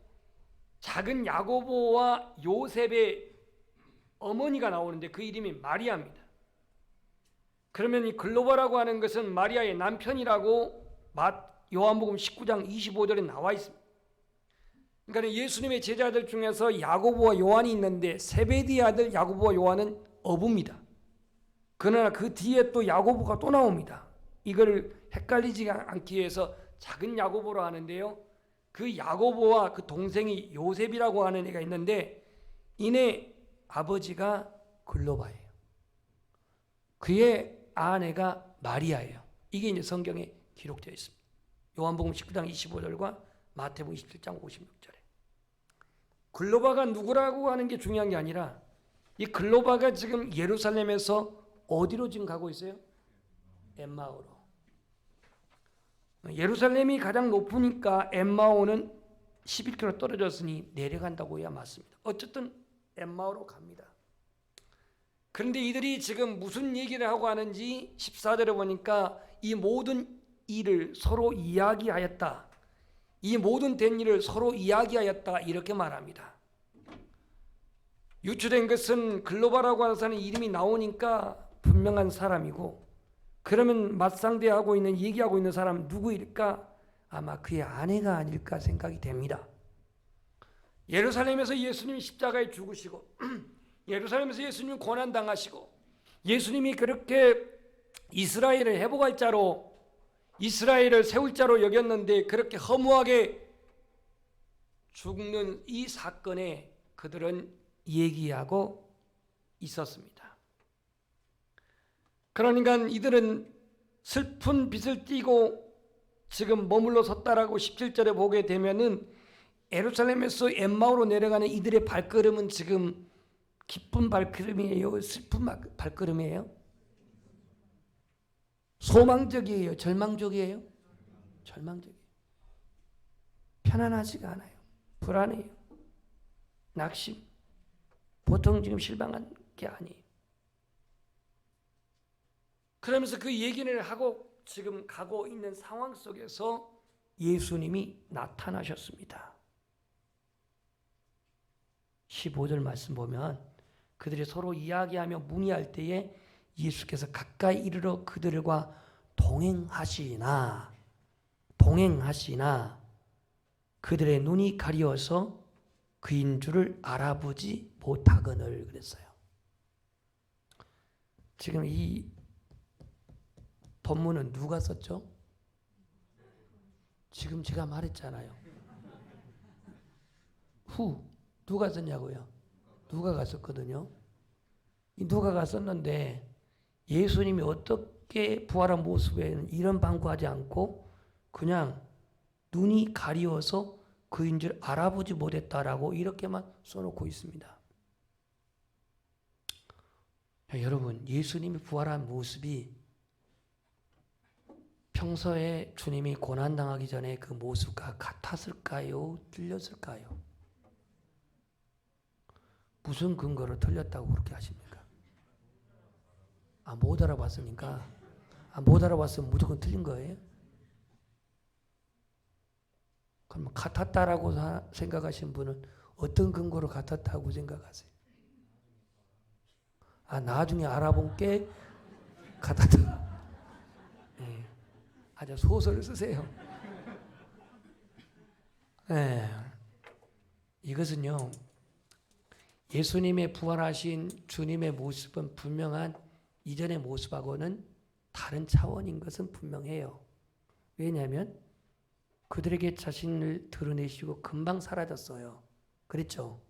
작은 야고보와 요셉의 어머니가 나오는데 그 이름이 마리아입니다. 그러면 이 글로버라고 하는 것은 마리아의 남편이라고 요한복음 19장 25절에 나와 있습니다. 그러니까 예수님의 제자들 중에서 야고보와 요한이 있는데 세베드의 아들 야고보와 요한은 어부입니다. 그러나 그 뒤에 또 야고보가 또 나옵니다. 이걸 헷갈리지 않기 위해서 작은 야고보로 하는데요. 그 야고보와 그 동생이 요셉이라고 하는 애가 있는데 이네 아버지가 글로바예요. 그의 아내가 마리아예요. 이게 이제 성경에 기록되어 있습니다. 요한복음 19장 25절과 마태복음 27장 56절에 글로바가 누구라고 하는 게 중요한 게 아니라 이 글로바가 지금 예루살렘에서 어디로 지금 가고 있어요? 엠마오로. 예루살렘이 가장 높으니까 엠마오는 11km 떨어졌으니 내려간다고 해야 맞습니다. 어쨌든 엠마오로 갑니다. 그런데 이들이 지금 무슨 얘기를 하고 하는지 14절에 보니까 이 모든 일을 서로 이야기하였다. 이 모든 된 일을 서로 이야기하였다. 이렇게 말합니다. 유추된 것은 글로바라고 하는 사람의 이름이 나오니까 분명한 사람이고 그러면 맞상대하고 있는 얘기하고 있는 사람 누구일까? 아마 그의 아내가 아닐까 생각이 됩니다. 예루살렘에서 예수님이 십자가에 죽으시고 예루살렘에서 예수님이 고난당하시고 예수님이 그렇게 이스라엘을 회복할 자로 이스라엘을 세울 자로 여겼는데 그렇게 허무하게 죽는 이 사건에 그들은 얘기하고 있었습니다. 그러니까 이들은 슬픈 빛을 띠고 지금 머물러 섰다라고 17절에 보게 되면은 예루살렘에서 엠마오로 내려가는 이들의 발걸음은 지금 기쁜 발걸음이에요? 슬픈 발걸음이에요? 소망적이에요? 절망적이에요? 절망적이에요. 편안하지가 않아요. 불안해요. 낙심. 보통 지금 실망한 게 아니에요. 그러면서 그 얘기를 하고 지금 가고 있는 상황 속에서 예수님이 나타나셨습니다. 15절 말씀 보면 그들이 서로 이야기하며 문의할 때에 예수께서 가까이 이르러 그들과 동행하시나 그들의 눈이 가리워서 그인 줄을 알아보지 못하거늘 그랬어요. 지금 이 본문은 누가 썼죠? 지금 제가 말했잖아요. 누가 썼냐고요? 누가가 썼거든요. 이 누가가 썼는데 예수님이 어떻게 부활한 모습에는 이런 방구하지 않고 그냥 눈이 가리워서 그인 줄 알아보지 못했다라고 이렇게만 써놓고 있습니다. 여러분, 예수님이 부활한 모습이 평소에 주님이 고난당하기 전에 그 모습과 같았을까요? 틀렸을까요? 무슨 근거로 틀렸다고 그렇게 하십니까? 못 알아봤으니까. 못 알아봤으면 무조건 틀린 거예요? 그럼 같았다라고 생각하신 분은 어떤 근거로 같았다고 생각하세요? 나중에 알아본 게 같았다. 네. 아주 소설을 쓰세요. 네. 이것은요, 예수님의 부활하신 주님의 모습은 분명한 이전의 모습하고는 다른 차원인 것은 분명해요. 왜냐하면 그들에게 자신을 드러내시고 금방 사라졌어요. 그랬죠?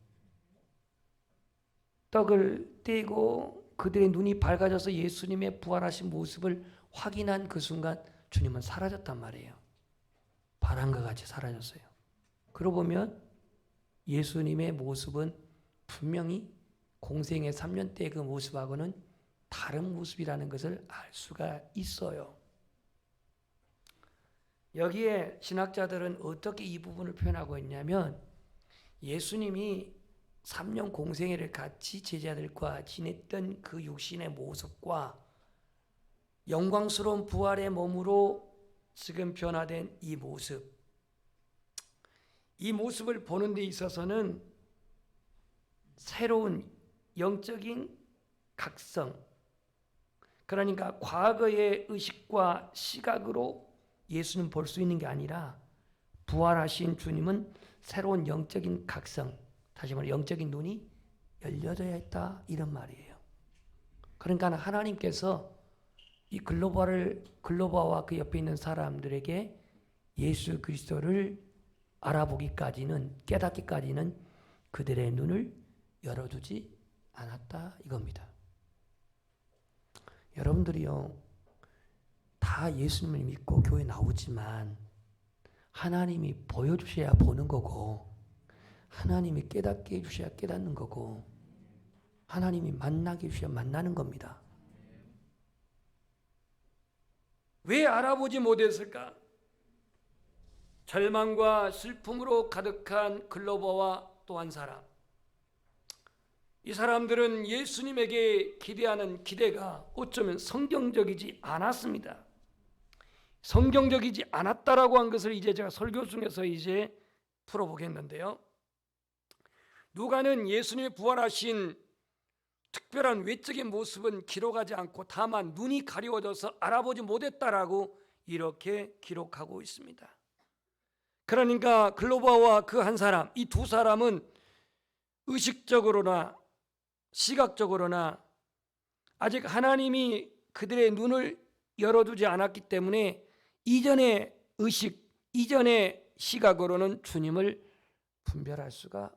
떡을 떼고 그들의 눈이 밝아져서 예수님의 부활하신 모습을 확인한 그 순간 주님은 사라졌단 말이에요. 바람과 같이 사라졌어요. 그러고 보면 예수님의 모습은 분명히 공생의 3년 때 그 모습하고는 다른 모습이라는 것을 알 수가 있어요. 여기에 신학자들은 어떻게 이 부분을 표현하고 있냐면 예수님이 3년 공생애를 같이 제자들과 지냈던 그 육신의 모습과 영광스러운 부활의 몸으로 지금 변화된 이 모습을 보는 데 있어서는 새로운 영적인 각성, 그러니까 과거의 의식과 시각으로 예수님 볼 수 있는 게 아니라 부활하신 주님은 새로운 영적인 각성, 다시 말해 영적인 눈이 열려져야 했다, 이런 말이에요. 그러니까 하나님께서 이 글로바와 그 옆에 있는 사람들에게 예수 그리스도를 알아보기까지는, 깨닫기까지는 그들의 눈을 열어두지 않았다, 이겁니다. 여러분들이요, 다 예수님을 믿고 교회 나오지만 하나님이 보여주셔야 보는 거고, 하나님이 깨닫게 해주셔야 깨닫는 거고, 하나님이 만나게 해주셔야 만나는 겁니다. 왜 알아보지 못했을까? 절망과 슬픔으로 가득한 글로버와 또 한 사람. 이 사람들은 예수님에게 기대하는 기대가 어쩌면 성경적이지 않았습니다. 성경적이지 않았다라고 한 것을 이제 제가 설교 중에서 이제 풀어보겠는데요. 누가는 예수님의 부활하신 특별한 외적인 모습은 기록하지 않고 다만 눈이 가려워져서 알아보지 못했다라고 이렇게 기록하고 있습니다. 그러니까 글로바와 그 한 사람, 이 두 사람은 의식적으로나 시각적으로나 아직 하나님이 그들의 눈을 열어두지 않았기 때문에 이전의 의식, 이전의 시각으로는 주님을 분별할 수가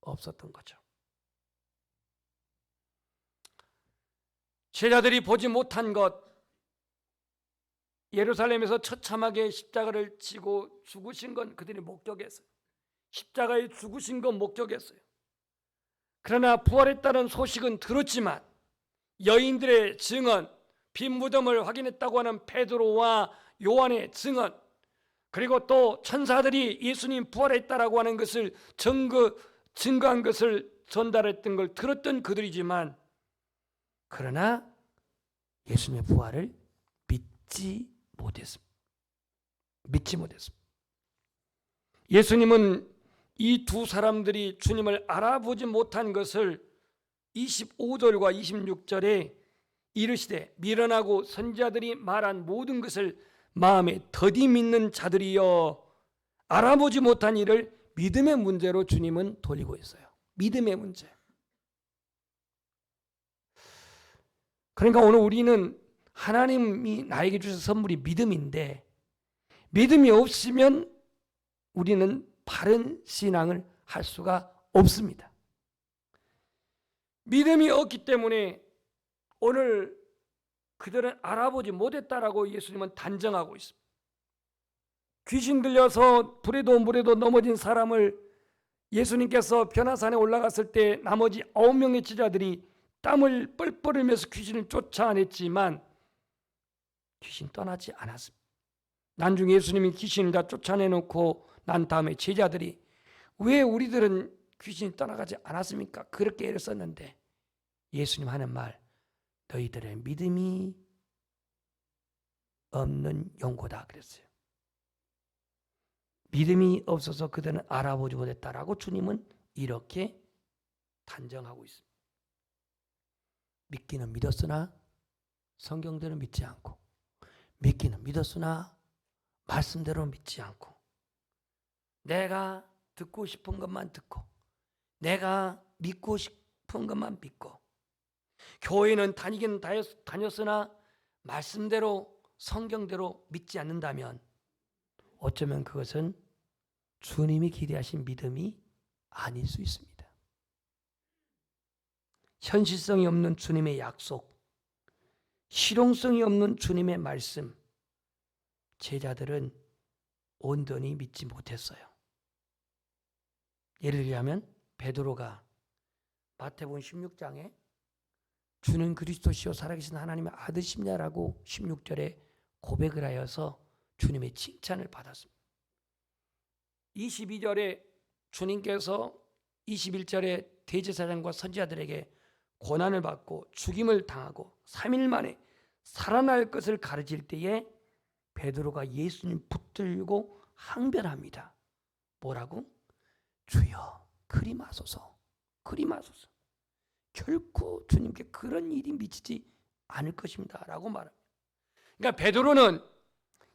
없었던 거죠. 제자들이 보지 못한 것, 예루살렘에서 처참하게 십자가를 지고 죽으신 건 그들이 목격했어요. 십자가에 죽으신 건 목격했어요. 그러나 부활했다는 소식은 들었지만 여인들의 증언, 빈 무덤을 확인했다고 하는 베드로와 요한의 증언, 그리고 또 천사들이 예수님 부활했다라고 하는 것을 증거한 것을 전달했던 걸 들었던 그들이지만, 그러나 예수님의 부활을 믿지 못했습니다. 예수님은 이 두 사람들이 주님을 알아보지 못한 것을 25절과 26절에 이르시되 미련하고 선지자들이 말한 모든 것을 마음에 더디 믿는 자들이여, 알아보지 못한 일을 믿음의 문제로 주님은 돌리고 있어요. 믿음의 문제. 그러니까 오늘 우리는 하나님이 나에게 주신 선물이 믿음인데, 믿음이 없으면 우리는 바른 신앙을 할 수가 없습니다. 믿음이 없기 때문에 오늘 그들은 알아보지 못했다라고 예수님은 단정하고 있습니다. 귀신 들려서 불에도 물에도 넘어진 사람을 예수님께서 변화산에 올라갔을 때 나머지 9명의 제자들이 땀을 뻘뻘 흘리면서 귀신을 쫓아냈지만 귀신 떠나지 않았습니다. 나중에 예수님이 귀신을 다 쫓아내놓고 난 다음에 제자들이 왜 우리들은 귀신이 떠나가지 않았습니까? 그렇게 애를 썼는데 예수님 하는 말, 너희들의 믿음이 없는 용고다 그랬어요. 믿음이 없어서 그들은 알아보지 못했다라고 주님은 이렇게 단정하고 있습니다. 믿기는 믿었으나 성경대로 믿지 않고, 믿기는 믿었으나 말씀대로 믿지 않고, 내가 듣고 싶은 것만 듣고, 내가 믿고 싶은 것만 믿고, 교회는 다니긴 다녔으나 말씀대로 성경대로 믿지 않는다면 어쩌면 그것은 주님이 기대하신 믿음이 아닐 수 있습니다. 현실성이 없는 주님의 약속, 실용성이 없는 주님의 말씀, 제자들은 온전히 믿지 못했어요. 예를 들자면 베드로가 마태복음 16장에 주는 그리스도시요 살아계신 하나님의 아들이시냐라고 16절에 고백을 하여서 주님의 칭찬을 받았습니다. 22절에 주님께서 21절에 대제사장과 선지자들에게 고난을 받고 죽임을 당하고 3일 만에 살아날 것을 가르칠 때에 베드로가 예수님 붙들고 항변합니다. 뭐라고? 주여 그리 마소서, 그리 마소서. 결코 주님께 그런 일이 미치지 않을 것입니다 라고 말합니다. 그러니까 베드로는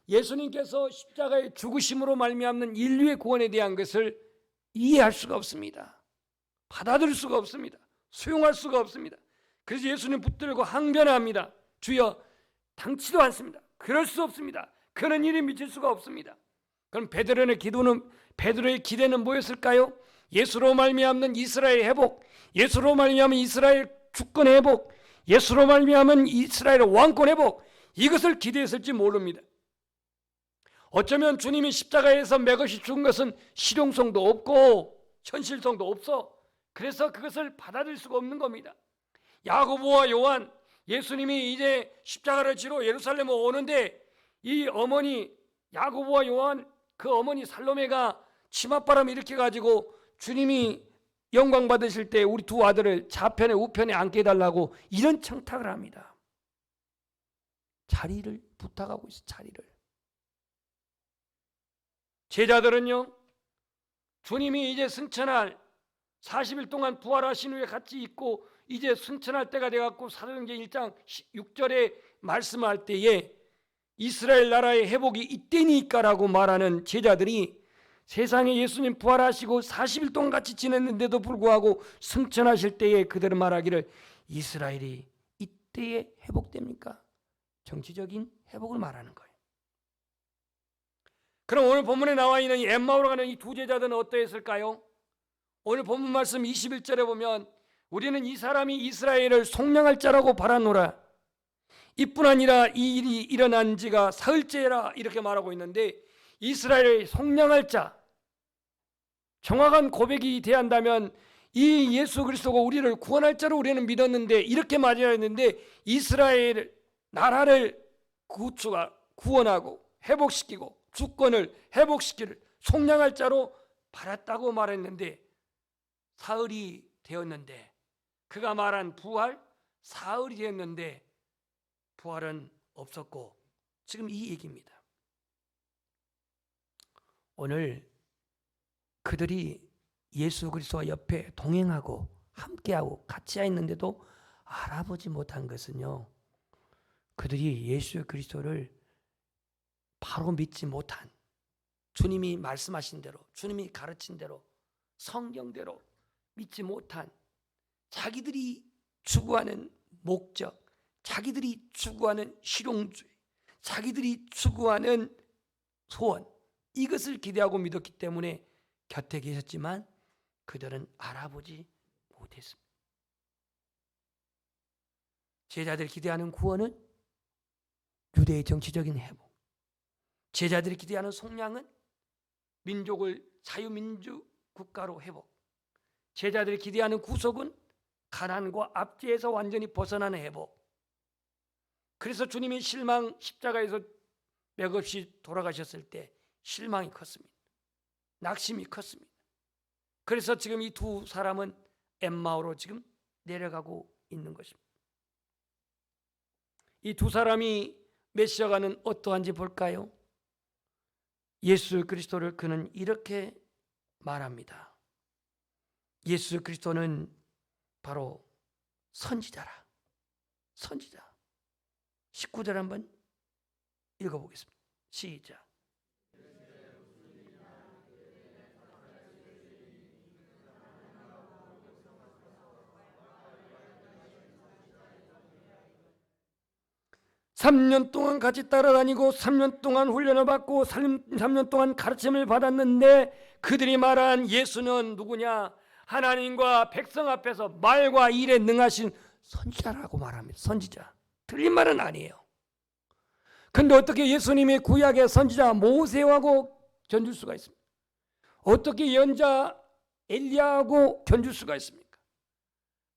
예수님께서 십자가의 죽으심으로 말미암는 인류의 구원에 대한 것을 이해할 수가 없습니다. 받아들일 수가 없습니다. 수용할 수가 없습니다. 그래서 예수님 붙들고 항변합니다. 주여 당치도 않습니다. 그럴 수 없습니다. 그런 일이 미칠 수가 없습니다. 그럼 베드로의 기대는 뭐였을까요? 예수로 말미암는 이스라엘 회복, 예수로 말미암은 이스라엘 주권 회복, 예수로 말미암은 이스라엘 왕권 회복, 이것을 기대했을지 모릅니다. 어쩌면 주님이 십자가에서 맥없이 죽은 것은 실용성도 없고 현실성도 없어. 그래서 그것을 받아들일 수가 없는 겁니다. 야고보와 요한, 예수님이 이제 십자가를 지러 예루살렘에 오는데 이 어머니 야고보와 요한, 그 어머니 살로메가 치맛바람 일으켜가지고 주님이 영광 받으실 때 우리 두 아들을 좌편에 우편에 앉게 해달라고 이런 청탁을 합니다. 자리를 부탁하고 있어. 자리를. 제자들은요, 주님이 이제 승천할 40일 동안 부활하신 후에 같이 있고 이제 승천할 때가 돼갖고 사도행전 1장 6절에 말씀할 때에 이스라엘 나라의 회복이 이때니까라고 말하는 제자들이 세상에 예수님 부활하시고 40일 동안 같이 지냈는데도 불구하고 승천하실 때에 그들은 말하기를 이스라엘이 이때에 회복됩니까? 정치적인 회복을 말하는 거예요. 그럼 오늘 본문에 나와 있는 이 엠마오로 가는 이 두 제자들은 어떠했을까요? 오늘 본문 말씀 21절에 보면 우리는 이 사람이 이스라엘을 속량할 자라고 바라노라. 이뿐 아니라 이 일이 일어난 지가 사흘째라 이렇게 말하고 있는데 이스라엘을 속량할 자, 정확한 고백이 대한다면 이 예수 그리스도가 우리를 구원할 자로 우리는 믿었는데 이렇게 말해야 했는데 이스라엘 나라를 구원하고 회복시키고 주권을 회복시키를 속량할 자로 바랐다고 말했는데 사흘이 되었는데 그가 말한 부활 사흘이 되었는데 부활은 없었고 지금 이 얘기입니다. 오늘 그들이 예수 그리스도와 옆에 동행하고 함께하고 같이 있는데도 알아보지 못한 것은요, 그들이 예수 그리스도를 바로 믿지 못한, 주님이 말씀하신 대로, 주님이 가르친 대로, 성경대로 믿지 못한, 자기들이 추구하는 목적, 자기들이 추구하는 실용주의, 자기들이 추구하는 소원, 이것을 기대하고 믿었기 때문에 곁에 계셨지만 그들은 알아보지 못했습니다. 제자들이 기대하는 구원은 유대의 정치적인 회복, 제자들이 기대하는 속량은 민족을 자유민주 국가로 회복, 제자들이 기대하는 구속은 가난과 압제에서 완전히 벗어나는 회복. 그래서 주님이 십자가에서 맥없이 돌아가셨을 때 실망이 컸습니다. 낙심이 컸습니다. 그래서 지금 이 두 사람은 엠마오로 지금 내려가고 있는 것입니다. 이 두 사람이 메시아가는 어떠한지 볼까요? 예수 그리스도를 그는 이렇게 말합니다. 예수 그리스도는 바로 선지자라. 선지자. 19절 한번 읽어보겠습니다. 시작. 삼 년 동안 같이 따라다니고 3년 동안 훈련을 받고 3년 동안 가르침을 받았는데 그들이 말한 예수는 누구냐? 하나님과 백성 앞에서 말과 일에 능하신 선지자라고 말합니다. 선지자. 틀린 말은 아니에요. 근데 어떻게 예수님이 구약의 선지자 모세하고 견줄 수가 있습니까? 어떻게 연자 엘리야하고 견줄 수가 있습니까?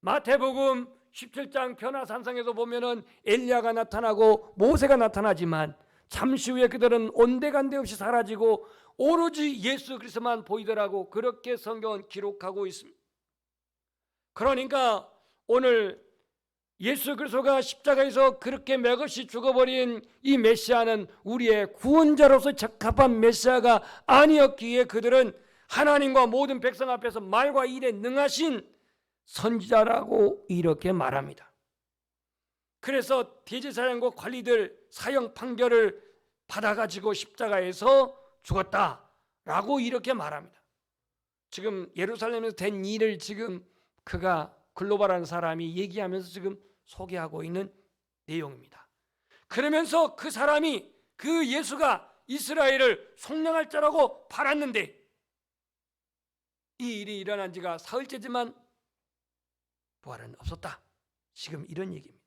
마태복음 17장 변화산상에서 보면은 엘리야가 나타나고 모세가 나타나지만 잠시 후에 그들은 온데간데 없이 사라지고 오로지 예수 그리스도만 보이더라고. 그렇게 성경은 기록하고 있습니다. 그러니까 오늘 예수 그리스도가 십자가에서 그렇게 맥없이 죽어버린 이 메시아는 우리의 구원자로서 적합한 메시아가 아니었기에 그들은 하나님과 모든 백성 앞에서 말과 일에 능하신 선지자라고 이렇게 말합니다. 그래서 대제사장과 관리들 사형 판결을 받아가지고 십자가에서 죽었다라고 이렇게 말합니다. 지금 예루살렘에서 된 일을 지금 그가 글로벌한 사람이 얘기하면서 지금 소개하고 있는 내용입니다. 그러면서 그 사람이 그 예수가 이스라엘을 속량할 자라고 팔았는데 이 일이 일어난 지가 사흘째지만 부활은 없었다. 지금 이런 얘기입니다.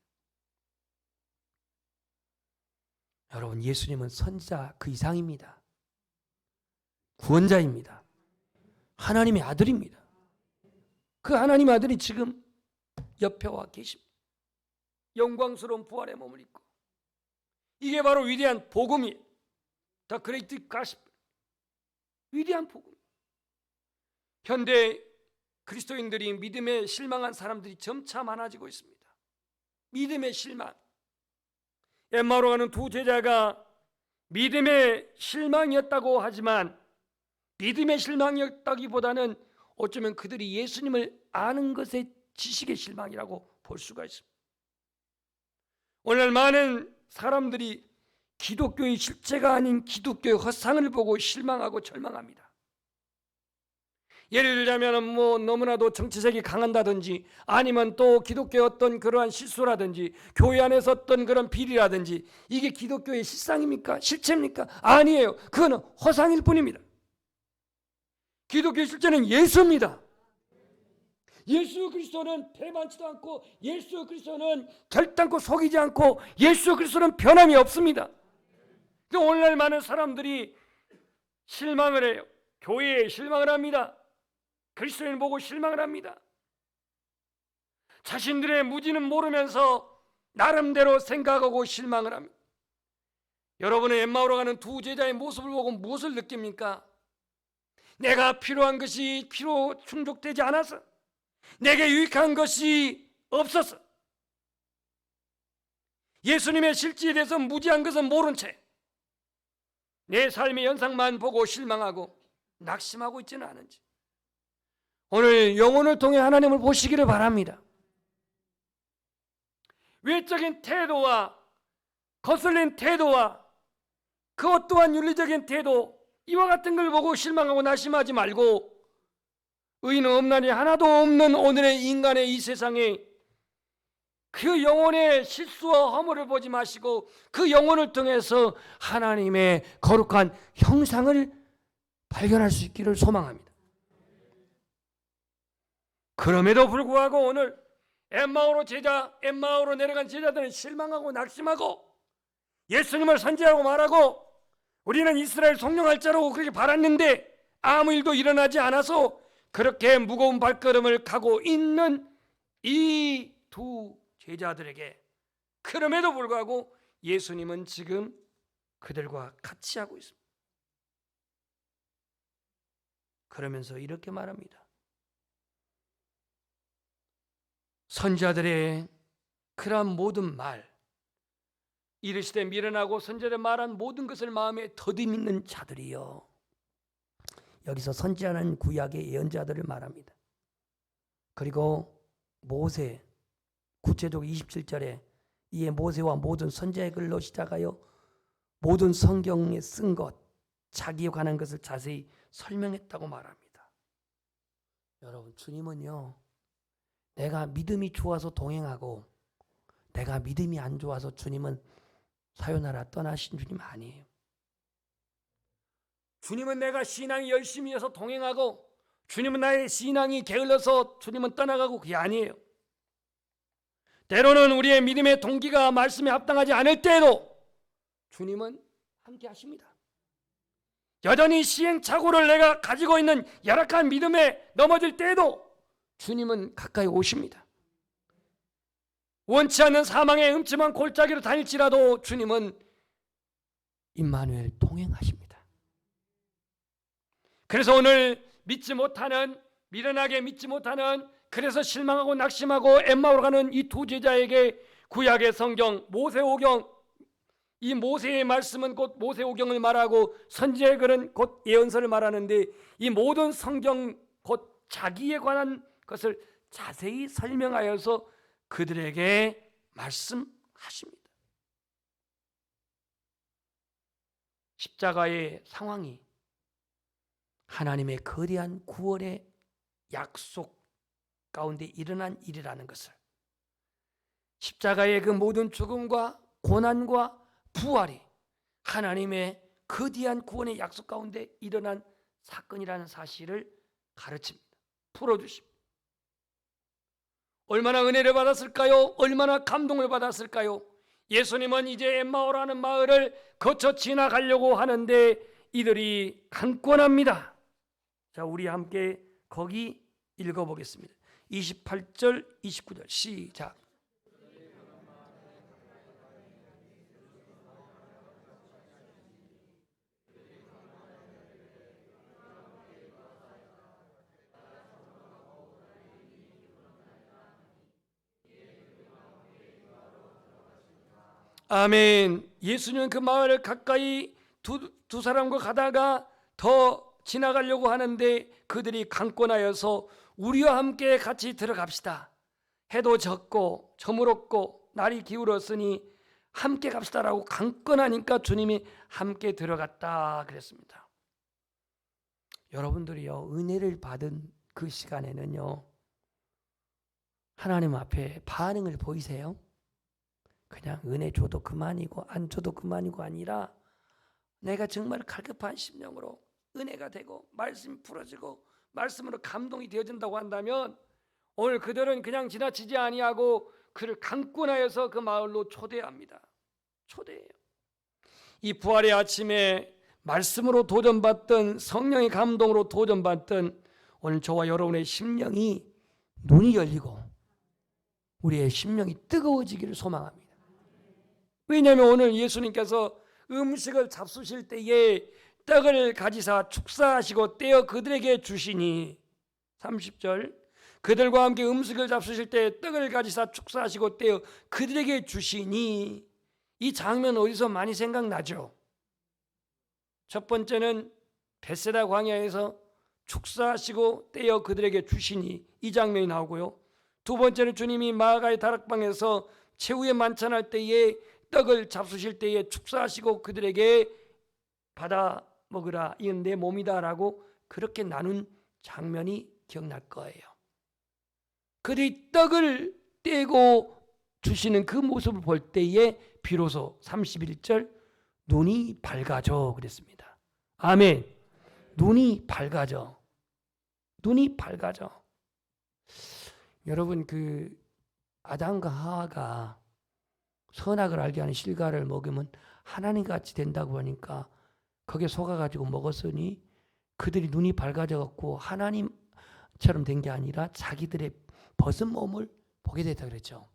여러분, 예수님은 선지자 그 이상입니다. 구원자입니다. 하나님의 아들입니다. 그 하나님의 아들이 지금 옆에 와 계십니다. 영광스러운 부활의 몸을 입고. 이게 바로 위대한 복음이에요. The Great Gospel. 위대한 복음. 현대 그리스도인들이 믿음에 실망한 사람들이 점차 많아지고 있습니다. 믿음의 실망. 엠마오로 가는 두 제자가 믿음의 실망이었다고 하지만 믿음의 실망이었다기보다는 어쩌면 그들이 예수님을 아는 것의 지식의 실망이라고 볼 수가 있습니다. 오늘 많은 사람들이 기독교의 실체가 아닌 기독교의 허상을 보고 실망하고 절망합니다. 예를 들자면 너무나도 정치색이 강한다든지 아니면 또 기독교의 어떤 그러한 실수라든지 교회 안에서 어떤 그런 비리라든지 이게 기독교의 실상입니까? 실체입니까? 아니에요. 그거는 허상일 뿐입니다. 기독교의 실체는 예수입니다. 예수 그리스도는 배반치도 않고 예수 그리스도는 결단코 속이지 않고 예수 그리스도는 변함이 없습니다. 오늘날 많은 사람들이 실망을 해요. 교회에 실망을 합니다. 그리스도인을 보고 실망을 합니다. 자신들의 무지는 모르면서 나름대로 생각하고 실망을 합니다. 여러분은 엠마오로 가는 두 제자의 모습을 보고 무엇을 느낍니까? 내가 필요한 것이 필요 충족되지 않아서, 내게 유익한 것이 없어서, 예수님의 실제에 대해서 무지한 것은 모른 채 내 삶의 연상만 보고 실망하고 낙심하고 있지는 않은지 오늘 영혼을 통해 하나님을 보시기를 바랍니다. 외적인 태도와 거슬린 태도와 그것 또한 윤리적인 태도, 이와 같은 걸 보고 실망하고 낙심하지 말고 의인은 없나니 하나도 없는 오늘의 인간의 이 세상에 그 영혼의 실수와 허물을 보지 마시고 그 영혼을 통해서 하나님의 거룩한 형상을 발견할 수 있기를 소망합니다. 그럼에도 불구하고 오늘 엠마오로 내려간 제자들은 실망하고 낙심하고 예수님을 선지자라고 말하고 우리는 이스라엘 속량할 자라고 그렇게 바랐는데 아무 일도 일어나지 않아서 그렇게 무거운 발걸음을 가고 있는 이 두 제자들에게 그럼에도 불구하고 예수님은 지금 그들과 같이 하고 있습니다. 그러면서 이렇게 말합니다. 선지자들의 그러한 모든 말, 이르시되 미련하고 선지자들의 말한 모든 것을 마음에 더듬이는 자들이여. 여기서 선지자는 구약의 예언자들을 말합니다. 그리고 모세, 구체적으로 27절에 이에 모세와 모든 선지자의 글로 시작하여 모든 성경에 쓴 것, 자기에 관한 것을 자세히 설명했다고 말합니다. 여러분, 주님은요, 내가 믿음이 좋아서 동행하고 내가 믿음이 안 좋아서 주님은 사요나라 떠나신 주님 아니에요. 주님은 내가 신앙이 열심히 해서 동행하고 주님은 나의 신앙이 게을러서 주님은 떠나가고 그게 아니에요. 때로는 우리의 믿음의 동기가 말씀에 합당하지 않을 때에도 주님은 함께 하십니다. 여전히 시행착오를 내가 가지고 있는 열악한 믿음에 넘어질 때에도 주님은 가까이 오십니다. 원치 않는 사망의 음침한 골짜기로 다닐지라도 주님은 임마누엘 동행하십니다. 그래서 오늘 믿지 못하는, 미련하게 믿지 못하는, 그래서 실망하고 낙심하고 엠마오로 가는 이 두 제자에게 구약의 성경 모세오경, 이 모세의 말씀은 곧 모세오경을 말하고 선지자의 글은 곧 예언서를 말하는데 이 모든 성경 곧 자기에 관한 것을 자세히 설명하여서 그들에게 말씀하십니다. 십자가의 상황이 하나님의 거대한 구원의 약속 가운데 일어난 일이라는 것을, 십자가의 그 모든 죽음과 고난과 부활이 하나님의 거대한 구원의 약속 가운데 일어난 사건이라는 사실을 가르칩니다. 풀어주십니다. 얼마나 은혜를 받았을까요? 얼마나 감동을 받았을까요? 예수님은 이제 엠마오라는 마을을 거쳐 지나가려고 하는데 이들이 강권합니다. 자, 우리 함께 거기 읽어보겠습니다. 28절, 29절 시작. 아멘. 예수님은 그 마을을 가까이 두 사람과 가다가 더 지나가려고 하는데 그들이 강권하여서 우리와 함께 같이 들어갑시다. 해도 졌고 저물었고 날이 기울었으니 함께 갑시다라고 강권하니까 주님이 함께 들어갔다 그랬습니다. 여러분들이요, 은혜를 받은 그 시간에는요, 하나님 앞에 반응을 보이세요? 그냥 은혜 줘도 그만이고 안 줘도 그만이고 아니라 내가 정말 갈급한 심령으로 은혜가 되고 말씀이 풀어지고 말씀으로 감동이 되어진다고 한다면 오늘 그들은 그냥 지나치지 아니하고 그를 강권하여서 그 마을로 초대합니다. 초대해요. 이 부활의 아침에 말씀으로 도전받던, 성령의 감동으로 도전받던 오늘 저와 여러분의 심령이 눈이 열리고 우리의 심령이 뜨거워지기를 소망합니다. 왜냐하면 오늘 예수님께서 음식을 잡수실 때에 떡을 가지사 축사하시고 떼어 그들에게 주시니 30절 그들과 함께 음식을 잡수실 때 떡을 가지사 축사하시고 떼어 그들에게 주시니, 이 장면 어디서 많이 생각나죠? 첫 번째는 벳세다 광야에서 축사하시고 떼어 그들에게 주시니 이 장면이 나오고요. 두 번째는 주님이 마가의 다락방에서 최후의 만찬할 때에 떡을 잡수실 때에 축사하시고 그들에게 받아 먹으라, 이건 내 몸이다 라고 그렇게 나눈 장면이 기억날 거예요. 그들이 떡을 떼고 주시는 그 모습을 볼 때에 비로소 31절 눈이 밝아져 그랬습니다. 아멘. 눈이 밝아져. 눈이 밝아져. 여러분, 그 아담과 하와가 선악을 알게 하는 실과를 먹으면 하나님같이 된다고 하니까 거기에 속아가지고 먹었으니 그들이 눈이 밝아져갖고 하나님처럼 된 게 아니라 자기들의 벗은 몸을 보게 됐다 그랬죠.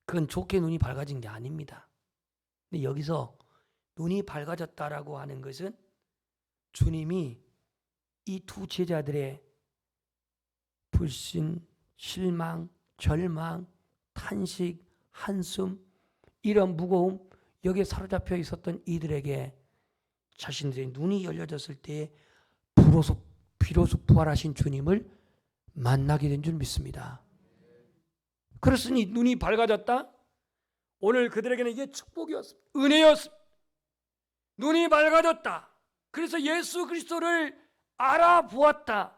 그건 좋게 눈이 밝아진 게 아닙니다. 근데 여기서 눈이 밝아졌다라고 하는 것은 주님이 이 두 제자들의 불신, 실망, 절망, 탄식, 한숨, 이런 무거움, 여기에 사로잡혀 있었던 이들에게 자신들의 눈이 열려졌을 때 비로소 부활하신 주님을 만나게 된 줄 믿습니다. 그렇으니 눈이 밝아졌다. 오늘 그들에게는 이게 축복이었습니다. 은혜였습니다. 눈이 밝아졌다. 그래서 예수 그리스도를 알아보았다.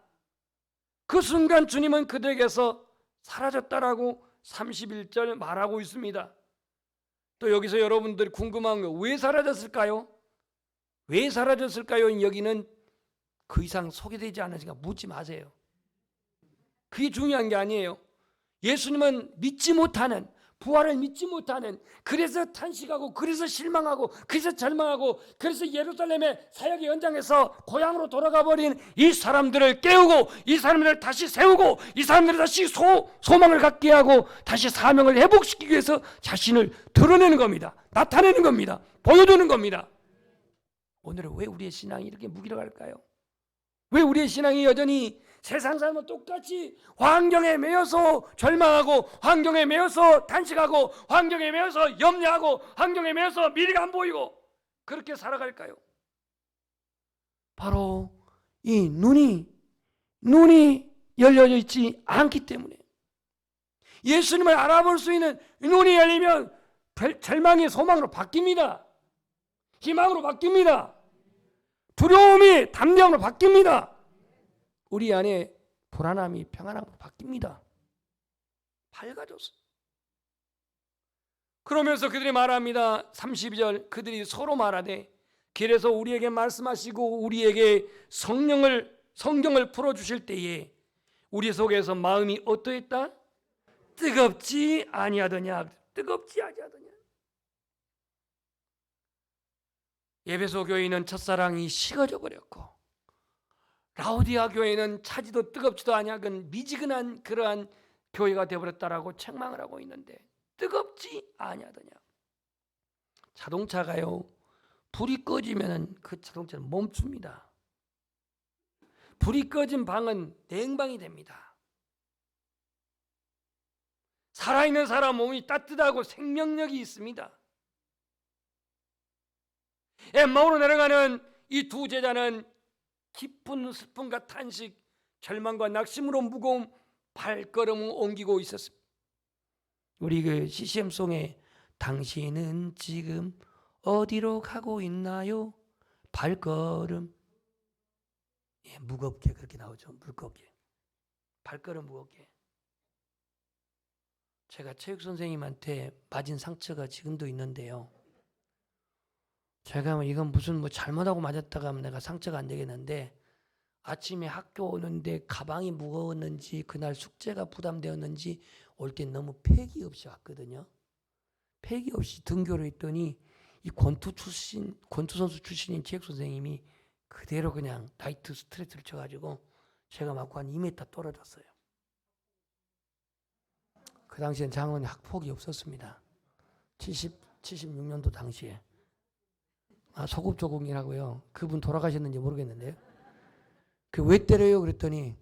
그 순간 주님은 그들에게서 사라졌다라고 31절 말하고 있습니다. 또 여기서 여러분들이 궁금한 거, 왜 사라졌을까요? 왜 사라졌을까요? 여기는 그 이상 소개되지 않으니까 묻지 마세요. 그게 중요한 게 아니에요. 예수님은 믿지 못하는, 부활을 믿지 못하는, 그래서 탄식하고, 그래서 실망하고, 그래서 절망하고, 그래서 예루살렘의 사역의 현장에서 고향으로 돌아가 버린 이 사람들을 깨우고, 이 사람들을 다시 세우고, 이 사람들을 다시 소망을 갖게 하고, 다시 사명을 회복시키기 위해서 자신을 드러내는 겁니다. 나타내는 겁니다. 보여주는 겁니다. 오늘은 왜 우리의 신앙이 이렇게 무기력할까요? 왜 우리의 신앙이 여전히 세상 사람과 똑같이 환경에 매여서 절망하고, 환경에 매여서 탄식하고, 환경에 매여서 염려하고, 환경에 매여서 미래가 안 보이고 그렇게 살아갈까요? 바로 이 눈이 열려져 있지 않기 때문에, 예수님을 알아볼 수 있는 눈이 열리면 절망이 소망으로 바뀝니다. 희망으로 바뀝니다. 두려움이 담대함으로 바뀝니다. 우리 안에 불안함이 평안함으로 바뀝니다. 밝아졌어. 그러면서 그들이 말합니다. 32절, 그들이 서로 말하되 길에서 우리에게 말씀하시고 우리에게 성경을 풀어주실 때에 우리 속에서 마음이 어떠했다? 뜨겁지 아니하더냐. 뜨겁지 아니하더냐. 에베소 교회는 첫사랑이 식어져 버렸고, 라오디아 교회는 차지도 뜨겁지도 아니하건 미지근한 그러한 교회가 되어버렸다라고 책망을 하고 있는데, 뜨겁지 아니하더냐. 자동차가요, 불이 꺼지면 그 자동차는 멈춥니다. 불이 꺼진 방은 냉방이 됩니다. 살아있는 사람 몸이 따뜻하고 생명력이 있습니다. 엠마오로 내려가는 이 두 제자는 깊은 슬픔과 탄식, 절망과 낙심으로 무거운 발걸음을 옮기고 있었습니다. 우리 그 CCM송에 당신은 지금 어디로 가고 있나요? 발걸음, 무겁게 그렇게 나오죠. 무겁게, 발걸음 무겁게. 제가 체육 선생님한테 맞은 상처가 지금도 있는데요. 제가 이건 무슨 잘못하고 맞았다가 하면 내가 상처가 안 되겠는데, 아침에 학교 오는데 가방이 무거웠는지 그날 숙제가 부담되었는지 올 때 너무 패기 없이 왔거든요. 패기 없이 등교를 했더니 이 권투 선수 출신인 체육 선생님이 그대로 그냥 라이트 스트레이트를 쳐가지고 제가 맞고 한 2m 떨어졌어요. 그 당시엔 장원이 학폭이 없었습니다. 76년도 당시에. 소급조공이라고요. 그분 돌아가셨는지 모르겠는데요. 그 왜 때려요? 그랬더니,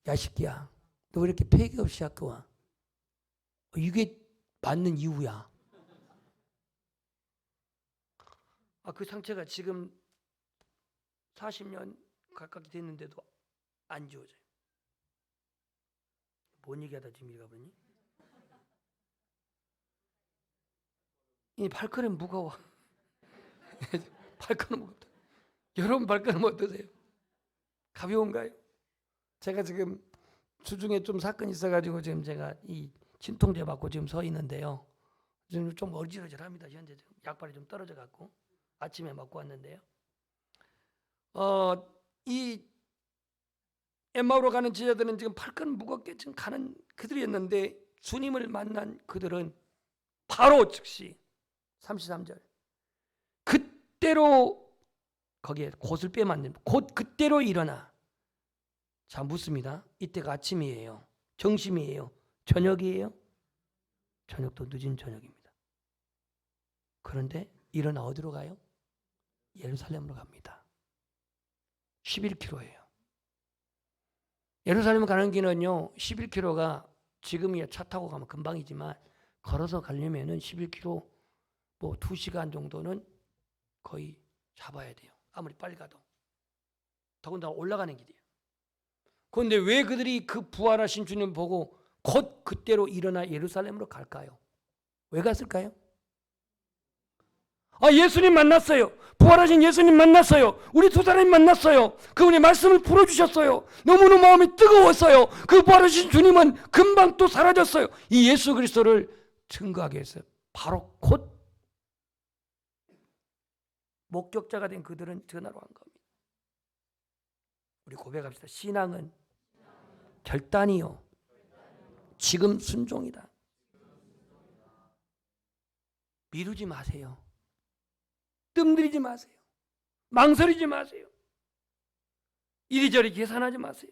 야 새끼야, 너 왜 이렇게 패기 없이 학교 와? 이게 맞는 이유야. 그 상처가 지금 40년 가깝게 됐는데도 안 지워져요. 뭔 얘기하다 지금 이리 가버리니? 이 발걸음 무거워. 발걸음 무겁다. 여러분 발걸음 어떠세요? 가벼운가요? 제가 지금 주중에 좀 사건이 있어가지고 지금 제가 이 진통제 받고 지금 서 있는데요. 지금 좀 어지러질합니다. 현재 약발이 좀 떨어져 갖고 아침에 맞고 왔는데요. 이 엠마오로 가는 제자들은 지금 발걸음 무겁게 지금 가는 그들이었는데, 주님을 만난 그들은 바로 즉시 33절 그때로, 거기에 곧을 빼면 안 됩니다. 곧 그때로 일어나. 자, 묻습니다. 이때가 아침이에요? 점심이에요? 저녁이에요? 저녁도 늦은 저녁입니다. 그런데 일어나 어디로 가요? 예루살렘으로 갑니다. 11km예요. 예루살렘 가는 길은요, 11km가 지금이야 차 타고 가면 금방이지만 걸어서 가려면은 11km 뭐 2시간 정도는 거의 잡아야 돼요. 아무리 빨리 가도. 더군다나 올라가는 길이에요. 그런데 왜 그들이 그 부활하신 주님 보고 곧 그때로 일어나 예루살렘으로 갈까요? 왜 갔을까요? 예수님 만났어요. 부활하신 예수님 만났어요. 우리 두 사람이 만났어요. 그분이 말씀을 풀어주셨어요. 너무너무 마음이 뜨거웠어요. 그 부활하신 주님은 금방 또 사라졌어요. 이 예수 그리스도를 증거하기 위해서 바로 곧 목격자가 된 그들은 전화로 한 겁니다. 우리 고백합시다. 신앙은 결단이요, 지금 순종이다. 미루지 마세요. 뜸들이지 마세요. 망설이지 마세요. 이리저리 계산하지 마세요.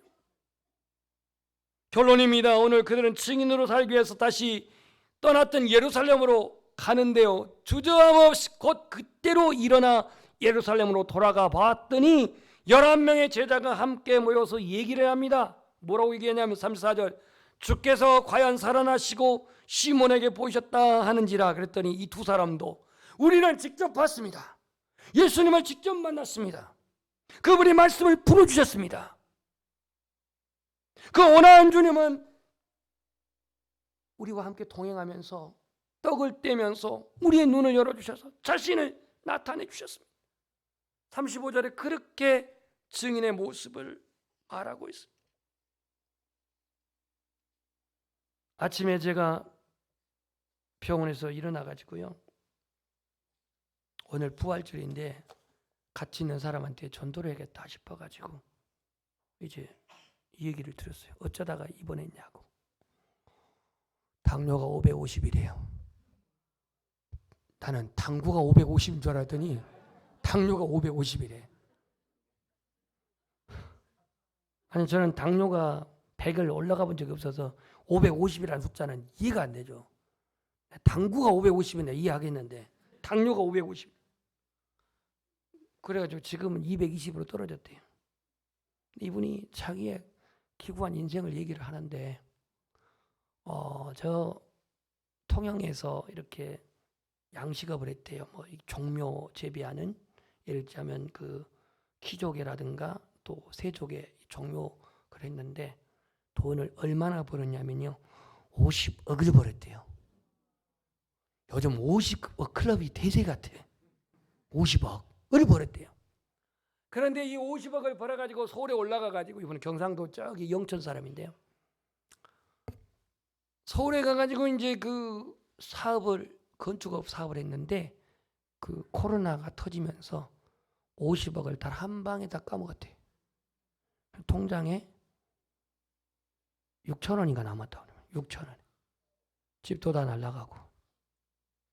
결론입니다. 오늘 그들은 증인으로 살기 위해서 다시 떠났던 예루살렘으로 가는데요, 주저함 없이 곧 그때로 일어나 예루살렘으로 돌아가 봤더니 11명의 제자가 함께 모여서 얘기를 합니다. 뭐라고 얘기하냐면 34절, 주께서 과연 살아나시고 시몬에게 보이셨다 하는지라. 그랬더니 이 두 사람도 우리는 직접 봤습니다. 예수님을 직접 만났습니다. 그분이 말씀을 풀어주셨습니다. 그 온화한 주님은 우리와 함께 동행하면서 떡을 떼면서 우리의 눈을 열어주셔서 자신을 나타내 주셨습니다. 35절에 그렇게 증인의 모습을 말하고 있습니다. 아침에 제가 병원에서 일어나가지고요, 오늘 부활절인데 같이 있는 사람한테 전도를 해야겠다 싶어가지고 이제 이 얘기를 들었어요. 어쩌다가 입원했냐고. 당뇨가 550이래요. 나는 당구가 550인 줄 알았더니 당뇨가 550이래. 아니, 저는 당뇨가 100을 올라가 본 적이 없어서 550이라는 숫자는 이해가 안 되죠. 당구가 550이네 이해하겠는데 당뇨가 550. 그래가지고 지금은 220으로 떨어졌대요. 이분이 자기의 기구한 인생을 얘기를 하는데 저 통영에서 이렇게 양식업을 했대요. 뭐 종묘 재배하는, 예를 들자면 그 키조개라든가 또 새조개 종묘를 했는데 돈을 얼마나 벌었냐면요, 50억을 벌었대요. 요즘 50억 클럽이 대세 같아. 50억을 벌었대요. 그런데 이 50억을 벌어가지고 서울에 올라가가지고, 이번에 경상도 저기 영천 사람인데요, 서울에 가가지고 이제 그 사업을, 건축업 사업을 했는데 그 코로나가 터지면서 50억을 다 한 방에 다 까먹었대. 통장에 6천 원인가 남았다. 6천 원. 집도 다 날라가고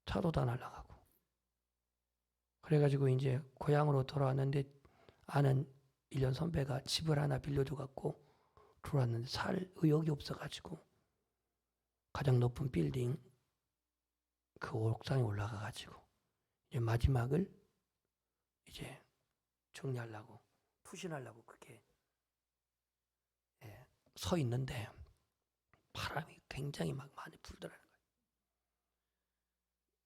차도 다 날라가고. 그래가지고 이제 고향으로 돌아왔는데 아는 1년 선배가 집을 하나 빌려줘 갖고 들어왔는데 살 의욕이 없어가지고 가장 높은 빌딩 그 옥상에 올라가가지고 이제 마지막을 이제 정리하려고, 투신하려고 그렇게 서 있는데 바람이 굉장히 막 많이 불더라는 거예요.